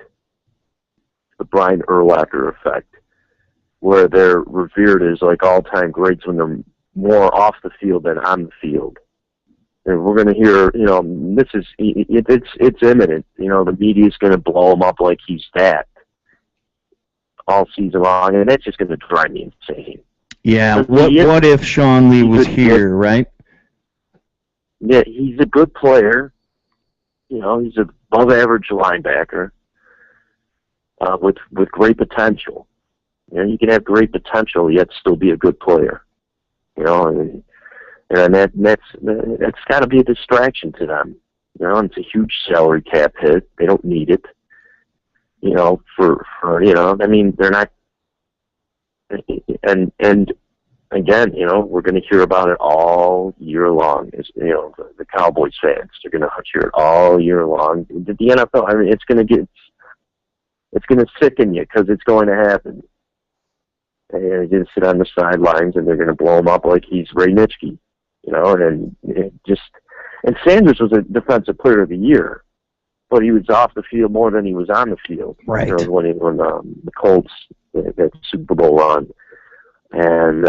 the Brian Urlacher effect, where they're revered as like all-time greats when they're more off the field than on the field. And we're going to hear, you know, it's imminent. You know, the media's going to blow him up like he's that all season long, and that's just going to drive me insane. Yeah, what if Sean Lee was here, right? Yeah, he's a good player. You know, he's an above-average linebacker with great potential. You know, you can have great potential yet still be a good player. You know, and that's got to be a distraction to them. You know, and it's a huge salary cap hit. They don't need it. You know, for you know, I mean, they're not. And again, you know, we're going to hear about it all year long. As you know, the Cowboys fans, they're going to hear it all year long. The NFL, I mean, it's going to sicken you because it's going to happen. And you're going to sit on the sidelines, and they're going to blow him up like he's Ray Nitschke, you know. And Sanders was a Defensive Player of the Year, but he was off the field more than he was on the field. Right. You know, when the Colts that Super Bowl run, and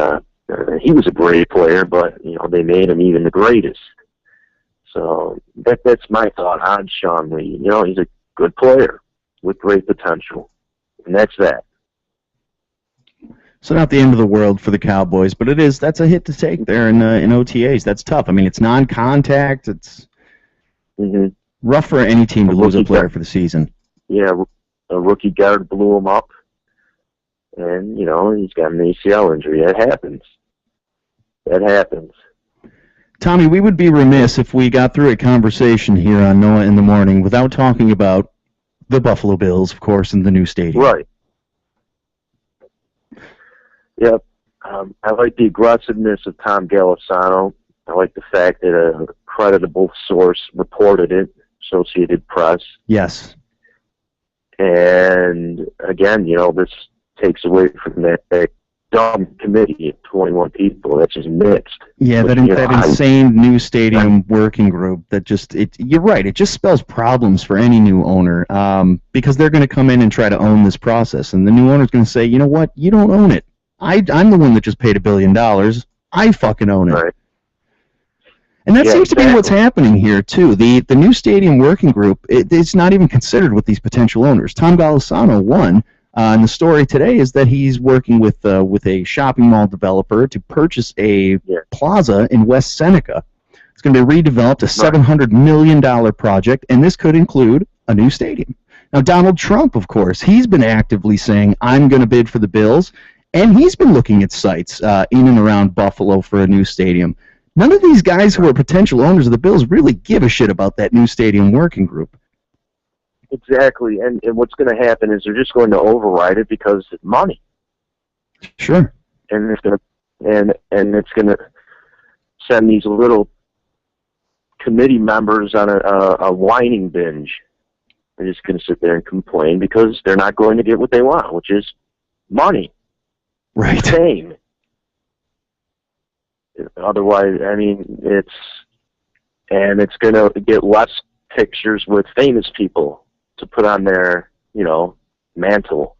he was a great player, but you know they made him even the greatest. So that's my thought on Sean Lee. You know, he's a good player with great potential, and that's that. So not the end of the world for the Cowboys, but that's a hit to take there in OTAs. That's tough. I mean, it's non-contact. It's rough for any team to lose a player for the season. Yeah, a rookie guard blew him up, and, you know, he's got an ACL injury. That happens. Tommy, we would be remiss if we got through a conversation here on Noah in the Morning without talking about the Buffalo Bills, of course, in the new stadium. Right. Yep. I like the aggressiveness of Tom Golisano. I like the fact that a creditable source reported it, Associated Press. Yes. And, again, you know, this takes away from that dumb committee of 21 people. That's just mixed. Yeah, that insane new stadium working group that just, you're right, it just spells problems for any new owner because they're going to come in and try to own this process. And the new owner's going to say, you know what, you don't own it. I'm the one that just paid $1 billion. I fucking own it. Right. And that seems to be what's happening here, too. The new stadium working group, it's not even considered with these potential owners. Tom Golisano won, and the story today is that he's working with a shopping mall developer to purchase a plaza in West Seneca. It's going to be redeveloped, a $700 million project, and this could include a new stadium. Now, Donald Trump, of course, he's been actively saying, I'm going to bid for the Bills, and he's been looking at sites in and around Buffalo for a new stadium. None of these guys who are potential owners of the Bills really give a shit about that new stadium working group. Exactly, and what's going to happen is they're just going to override it because it's money. Sure. And it's going to send these little committee members on a whining binge. They're just going to sit there and complain because they're not going to get what they want, which is money. Right. Fame. Otherwise, I mean, it's going to get less pictures with famous people to put on their, you know, mantle,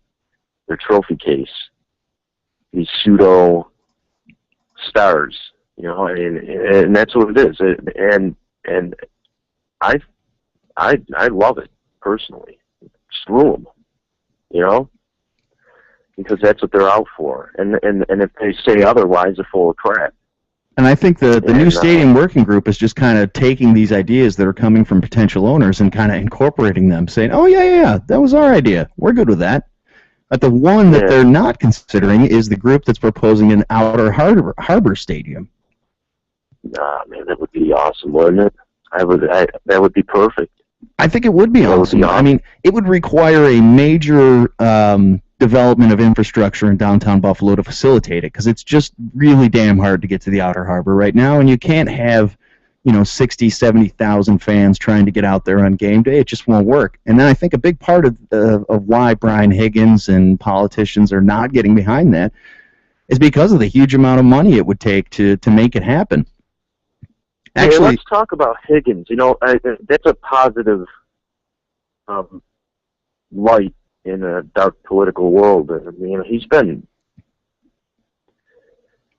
their trophy case. These pseudo stars, you know, and that's what it is. And I love it personally. Screw them, you know. Because that's what they're out for, and if they say otherwise, they're full of crap. And I think the new stadium working group is just kind of taking these ideas that are coming from potential owners and kind of incorporating them, saying, "Oh yeah, that was our idea. We're good with that." But the one that they're not considering is the group that's proposing an Outer Harbor Stadium. Nah, man, that would be awesome, wouldn't it? That would be perfect. I think it would be awesome. I mean, it would require a major development of infrastructure in downtown Buffalo to facilitate it, because it's just really damn hard to get to the Outer Harbor right now, and you can't have 60, 70,000 fans trying to get out there on game day. It just won't work. And then I think a big part of why Brian Higgins and politicians are not getting behind that is because of the huge amount of money it would take to make it happen. Actually, let's talk about Higgins. That's a positive light in a dark political world. He's been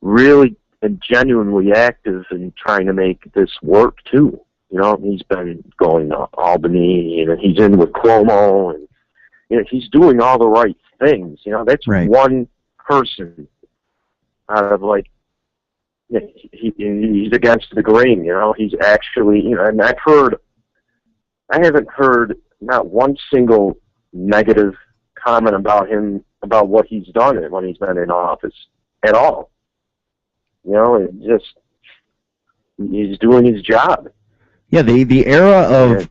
really and genuinely active in trying to make this work too. He's been going to Albany, and he's in with Cuomo, and he's doing all the right things. That's right. One person out of he's against the grain. He's actually, and I haven't heard not one single negative comment about him, about what he's done when he's been in office at all. He's doing his job. Yeah, the era of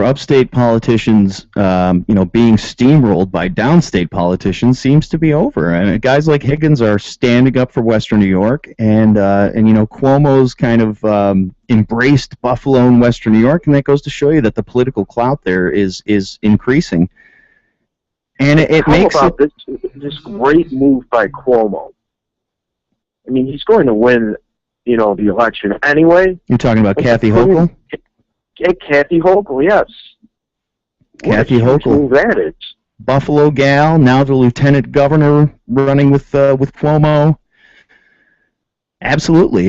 upstate politicians, being steamrolled by downstate politicians seems to be over. I mean, guys like Higgins are standing up for Western New York, and Cuomo's kind of embraced Buffalo and Western New York, and that goes to show you that the political clout there is increasing. And it makes about this great move by Cuomo? I mean, he's going to win, the election anyway. You're talking about Kathy Hochul? Kathy Hochul, yes. Kathy Hochul. That is. Buffalo gal, now the lieutenant governor running with Cuomo. Absolutely.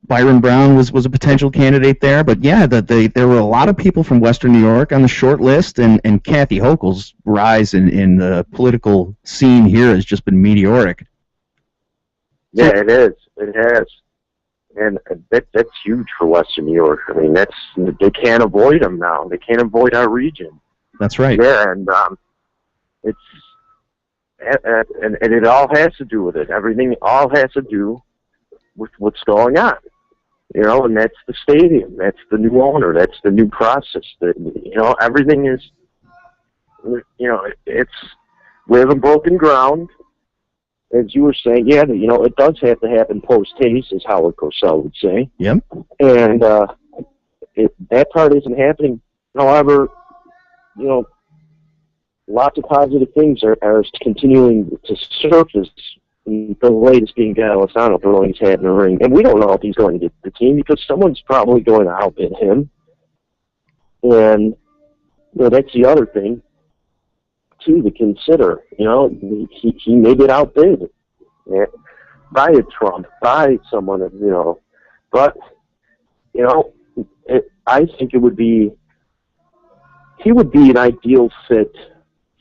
Byron Brown was a potential candidate there, but yeah, there were a lot of people from Western New York on the short list, and Kathy Hochul's rise in the political scene here has just been meteoric. Yeah, it is. It has. And that's huge for Western New York. I mean, they can't avoid them now. They can't avoid our region. That's right. Yeah, and it all has to do with it. Everything all has to do with what's going on. And that's the stadium. That's the new owner. That's the new process. Everything is, we have a broken ground. As you were saying, yeah, it does have to happen post-haste, as Howard Cosell would say. Yep. And that part isn't happening. However, lots of positive things are continuing to surface. The latest being D'Alessandro throwing his hat in the ring. And we don't know if he's going to get the team because someone's probably going to outbid him. And that's the other thing, too, to consider. He may get outbid by a Trump, by someone, But, I think he would be an ideal fit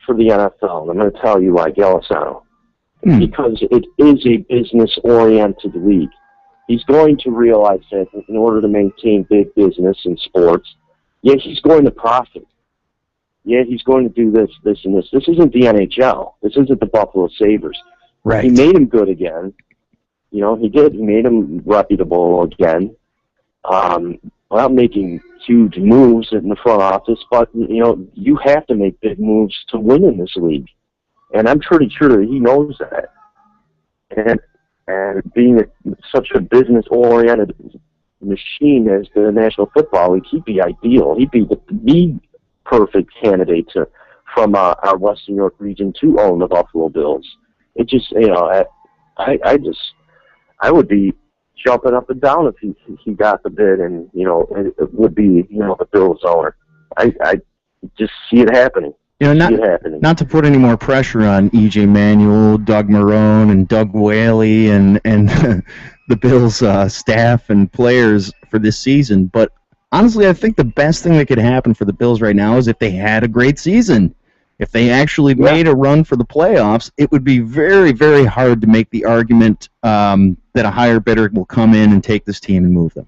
for the NFL. And I'm going to tell you why, D'Alessandro. Because it is a business-oriented league. He's going to realize that in order to maintain big business in sports, he's going to profit. Yeah, he's going to do this, and this. This isn't the NHL. This isn't the Buffalo Sabres. Right. He made him good again. He did. He made him reputable again. Without making huge moves in the front office, but, you have to make big moves to win in this league. And I'm pretty sure that he knows that. And being such a business-oriented machine as the National Football League, he'd be ideal. He'd be the perfect candidate from our Western New York region to own the Buffalo Bills. It just, I would be jumping up and down if he got the bid, and it would be the Bills owner. I just see it happening. Not to put any more pressure on E.J. Manuel, Doug Marrone, and Doug Whaley, and the Bills' staff and players for this season, but honestly, I think the best thing that could happen for the Bills right now is if they had a great season. If they actually made a run for the playoffs, it would be very, very hard to make the argument that a higher bidder will come in and take this team and move them.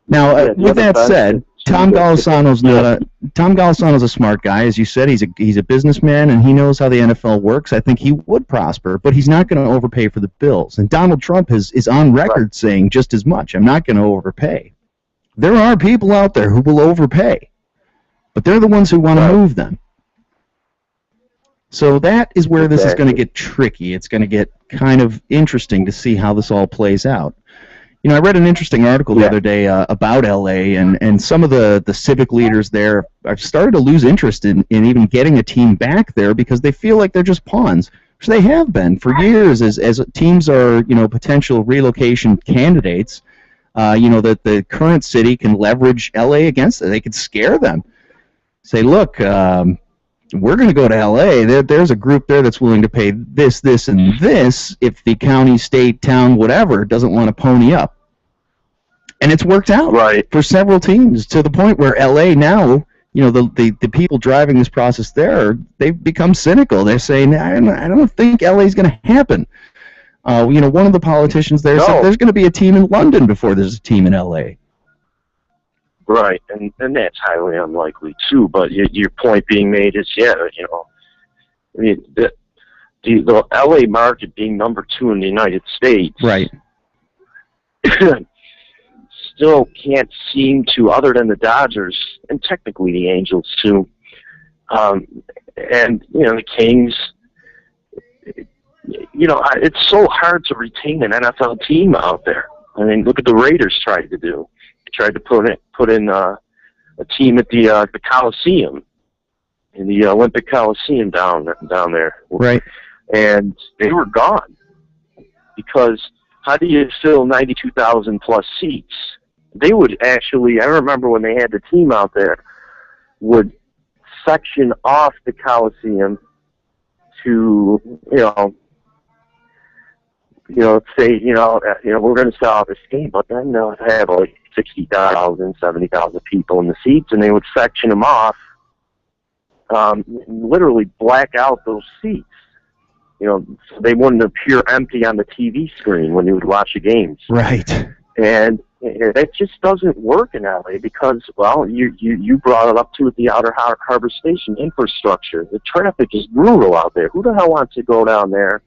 Now, with that said, Tom Golisano's a smart guy, as you said. He's a businessman, and he knows how the NFL works. I think he would prosper, but he's not going to overpay for the Bills. And Donald Trump is on record saying just as much. I'm not going to overpay. There are people out there who will overpay, but they're the ones who want to move them. So that is where this is going to get tricky. It's going to get kind of interesting to see how this all plays out. You know, I read an interesting article the other day about LA, and some of the civic leaders there have started to lose interest in even getting a team back there because they feel like they're just pawns, which they have been for years as teams are, you know, potential relocation candidates. You know, that the current city can leverage LA against it. They could scare them. Say, look, we're going to go to LA. There's a group there that's willing to pay this, this, and this if the county, state, town, whatever, doesn't want to pony up. And it's worked out for several teams to the point where LA now, you know, the people driving this process there, they've become cynical. They're saying, I don't think LA is going to happen. You know, one of the politicians there said there's going to be a team in London before there's a team in LA. Right, and that's highly unlikely too. But your point being made is, you know, I mean, the LA market being number 2 in the United States, right, still can't seem to, other than the Dodgers and technically the Angels too, and you know the Kings. You know, it's so hard to retain an NFL team out there. I mean, look at the Raiders tried to do. Tried to put in a team at the Coliseum, in the Olympic Coliseum down there. Right. And they were gone because how do you fill 92,000 plus seats? They would actually. I remember when they had the team out there, would section off the Coliseum to say we're going to sell out this game, but then they'll have like 60,000, 70,000 people in the seats, and they would section them off, literally black out those seats. You know, so they wouldn't appear empty on the TV screen when you would watch the games. Right. And that just doesn't work in LA because, well, you brought it up to at the Outer Harbor Station infrastructure. The traffic is brutal out there. Who the hell wants to go down there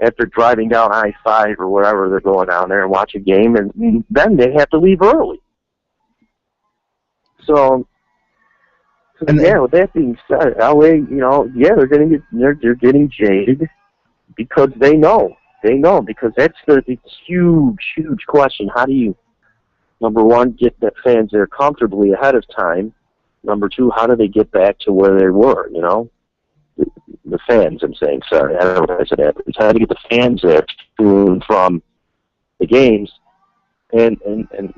after driving down I-5 or wherever they're going down there and watch a game, and then they have to leave early. So with that being said, LA, you know, they're getting jaded because they know because that's the huge question. How do you, number one, get the fans there comfortably ahead of time? Number two, how do they get back to where they were? You know. The fans, I'm saying, sorry, I don't know what I said that. It's how to get the fans there to and from the games, and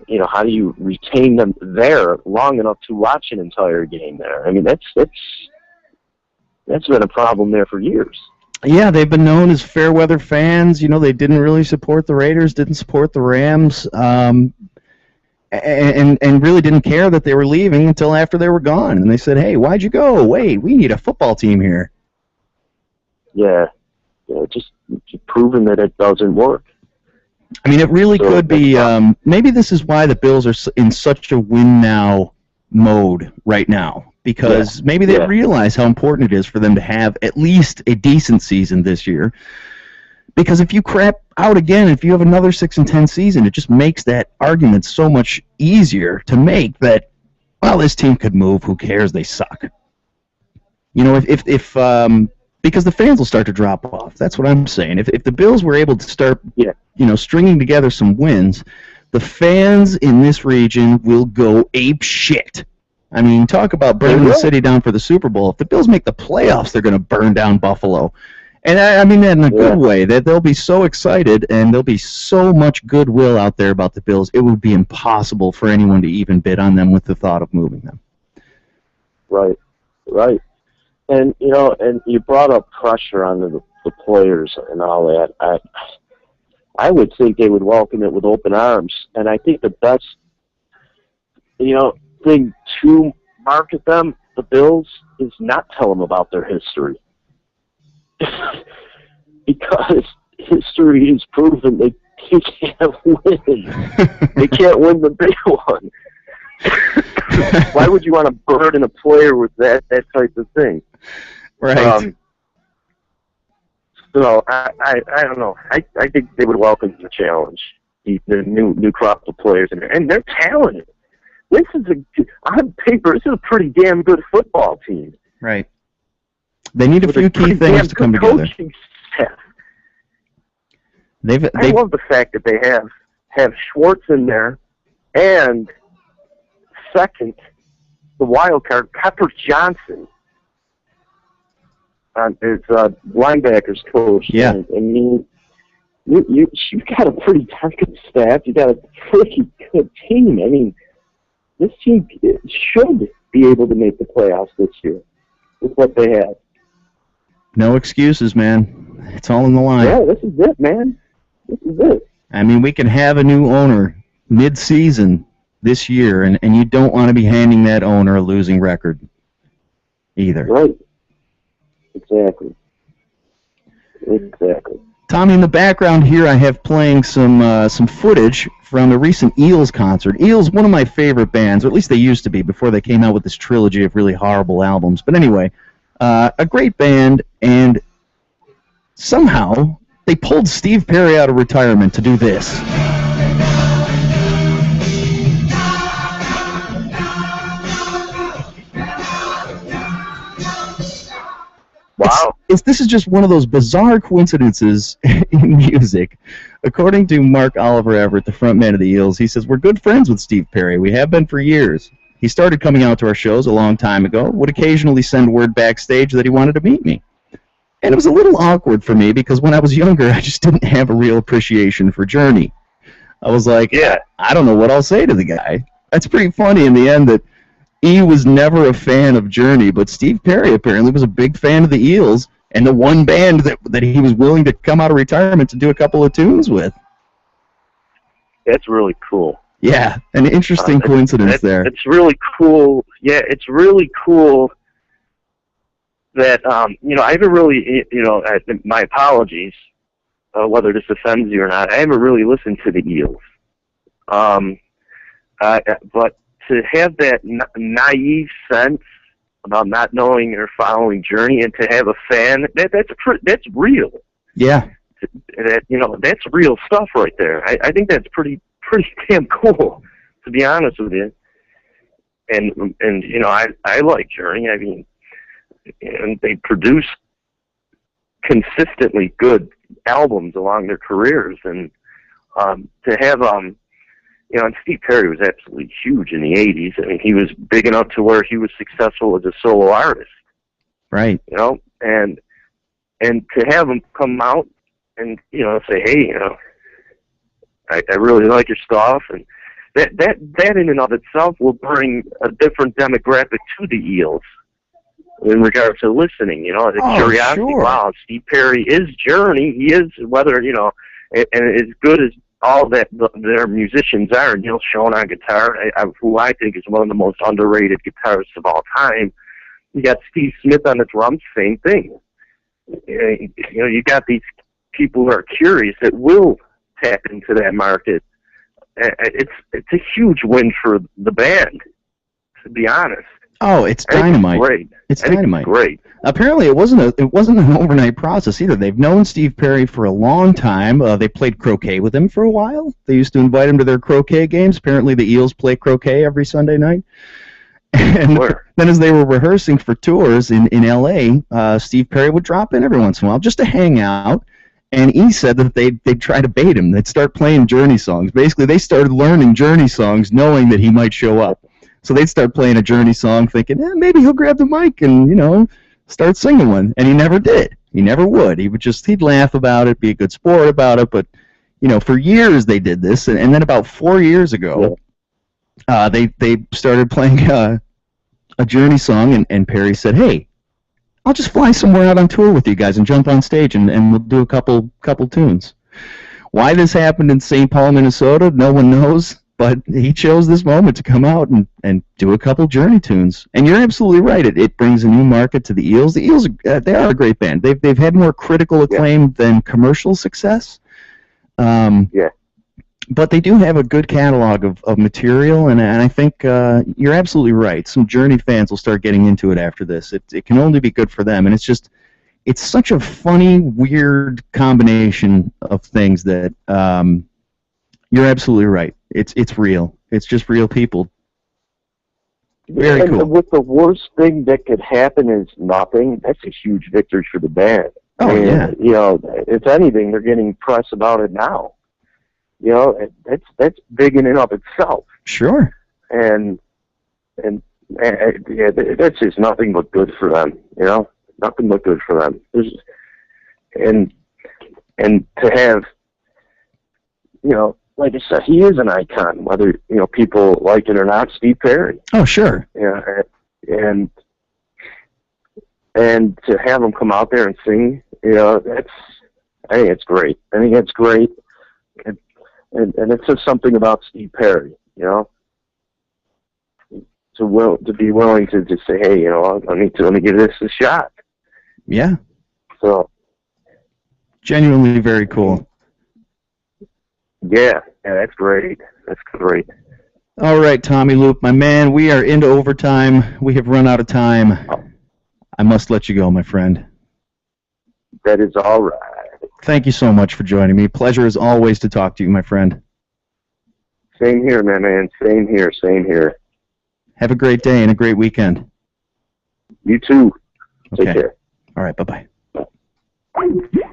you know, how do you retain them there long enough to watch an entire game there? I mean, that's been a problem there for years. Yeah, they've been known as fair weather fans. You know, they didn't really support the Raiders, didn't support the Rams, and really didn't care that they were leaving until after they were gone. And they said, hey, why'd you go? Wait, we need a football team here. Yeah, just proving that it doesn't work. I mean, it really could be, maybe this is why the Bills are in such a win-now mode right now, because maybe they realize how important it is for them to have at least a decent season this year. Because if you crap out again, if you have another 6-10 season, it just makes that argument so much easier to make that, well, this team could move, who cares, they suck. You know, if because the fans will start to drop off. That's what I'm saying. If the Bills were able to start, you know, stringing together some wins, the fans in this region will go ape shit. I mean, talk about burning the city down for the Super Bowl. If the Bills make the playoffs, they're going to burn down Buffalo. And I mean that in a good way. That they'll be so excited, and there'll be so much goodwill out there about the Bills, it would be impossible for anyone to even bid on them with the thought of moving them. Right. And, you know, and you brought up pressure on the players and all that. I would think they would welcome it with open arms. And I think the best, you know, thing to market them, the Bills, is not tell them about their history. Because history has proven they can't win. They can't win the big one. Why would you want to burden a player with that type of thing? Right. So I don't know. I think they would welcome the challenge. The new crop of players in there, and they're talented. On paper, this is a pretty damn good football team. Right. They need a few key things to come together. Coaching staff. They've I love the fact that they have Schwartz in there, and second, the wild card, Pepper Johnson, is linebackers coach. Yeah. I mean, you've got a pretty darn good staff. You got a pretty good team. I mean, this team should be able to make the playoffs this year with what they have. No excuses, man. It's all in the line. Yeah, this is it, man. This is it. I mean, we can have a new owner mid-season this year, and you don't want to be handing that owner a losing record either. Right. Exactly. Exactly. Tommy, in the background here, I have playing some footage from a recent Eels concert. Eels, one of my favorite bands, or at least they used to be before they came out with this trilogy of really horrible albums. But anyway, a great band, and somehow they pulled Steve Perry out of retirement to do this. Wow. This is just one of those bizarre coincidences in music. According to Mark Oliver Everett, the frontman of the Eels, he says, "We're good friends with Steve Perry. We have been for years. He started coming out to our shows a long time ago, would occasionally send word backstage that he wanted to meet me. And it was a little awkward for me because when I was younger, I just didn't have a real appreciation for Journey. I was like, yeah, I don't know what I'll say to the guy." That's pretty funny in the end that he was never a fan of Journey, but Steve Perry apparently was a big fan of the Eels and the one band that he was willing to come out of retirement to do a couple of tunes with. That's really cool. Yeah, an interesting coincidence there. It's really cool. Yeah, it's really cool that, I haven't really, my apologies, whether this offends you or not, I haven't really listened to the Eels. But to have that naive sense about not knowing or following Journey, and to have a fan, that's real. Yeah. That's real stuff right there. I think that's pretty damn cool, to be honest with you. And I like Journey. I mean, and they produce consistently good albums along their careers, and to have and Steve Perry was absolutely huge in the 80s. I mean, he was big enough to where he was successful as a solo artist. Right. And to have him come out and, say, hey, I really like your stuff, and that in and of itself will bring a different demographic to the Eels in regards to listening, the curiosity. Sure. Wow, Steve Perry is Journey. He is, whether, and as good as all that their musicians are, Neil Schon on guitar, who I think is one of the most underrated guitarists of all time. You got Steve Smith on the drums, same thing. You got these people who are curious that will tap into that market. It's a huge win for the band, to be honest. Oh, it's dynamite. Great. It's dynamite. Great. Apparently, it wasn't an overnight process either. They've known Steve Perry for a long time. They played croquet with him for a while. They used to invite him to their croquet games. Apparently, the Eels play croquet every Sunday night. And then as they were rehearsing for tours in L.A., Steve Perry would drop in every once in a while just to hang out. And he said that they'd try to bait him. They'd start playing Journey songs. Basically, they started learning Journey songs knowing that he might show up. So they'd start playing a Journey song thinking, maybe he'll grab the mic and, start singing one. And he never did. He never would. He'd laugh about it, be a good sport about it. But, for years they did this. And then about 4 years ago, they started playing a Journey song. And Perry said, hey, I'll just fly somewhere out on tour with you guys and jump on stage and we'll do a couple tunes. Why this happened in St. Paul, Minnesota, no one knows. But he chose this moment to come out and do a couple Journey tunes. And you're absolutely right. It brings a new market to the Eels. The Eels, they are a great band. They've had more critical acclaim than commercial success. But they do have a good catalog of material, and I think you're absolutely right. Some Journey fans will start getting into it after this. It can only be good for them. And it's such a funny, weird combination of things that you're absolutely right. It's real. It's just real people. Very and cool. with the worst thing that could happen is nothing, that's a huge victory for the band. Oh, and, yeah. You know, if anything, they're getting press about it now. You know, that's big in and of itself. Sure. And yeah, that's just nothing but good for them. You know, nothing but good for them. And to have, you know, like I said, he is an icon, whether, you know, people like it or not. Steve Perry. Oh, sure. Yeah, and to have him come out there and sing, you know, I think it's great. I think it's great, and it says something about Steve Perry, you know, to be willing to just say, hey, you know, let me give this a shot. Yeah. So genuinely very cool. Yeah, that's great. That's great. All right, Tommy Loop, my man, we are into overtime. We have run out of time. I must let you go, my friend. That is all right. Thank you so much for joining me. Pleasure as always to talk to you, my friend. Same here, man. Same here. Have a great day and a great weekend. You too. Take Okay. care. All right, bye-bye.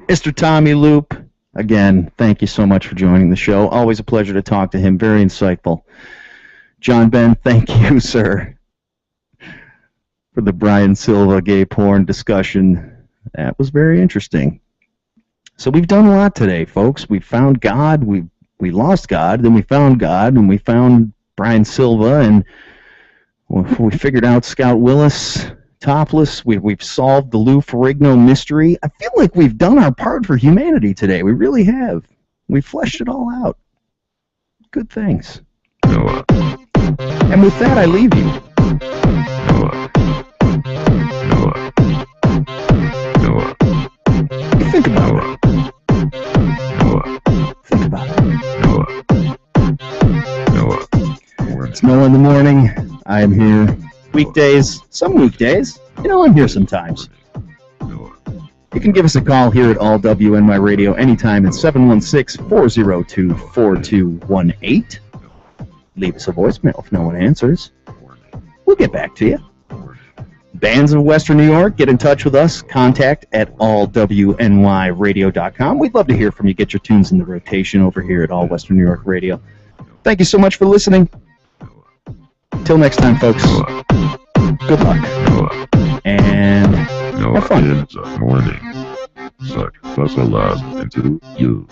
Mr. Tommy Loop, again, thank you so much for joining the show. Always a pleasure to talk to him. Very insightful. John Ben, thank you, sir, for the Brian Silva gay porn discussion. That was very interesting. So we've done a lot today, folks. We found God, we lost God, then we found God, and we found Brian Silva, and we figured out Scout Willis, topless. We've solved the Lou Ferrigno mystery. I feel like we've done our part for humanity today. We really have. We fleshed it all out. Good things. Noah. And with that, I leave you. Noah. You think about it. Think about it. It's Noah in the morning. I am here weekdays, some weekdays. You know, I'm here sometimes. You can give us a call here at All WNY Radio anytime at 716-402-4218. Leave us a voicemail if no one answers. We'll get back to you. Bands in Western New York, get in touch with us. Contact at allwnyradio.com. We'd love to hear from you. Get your tunes in the rotation over here at All Western New York Radio. Thank you so much for listening. Till next time, folks. Good luck. And have fun. In the morning. Suck. That's a lot into you.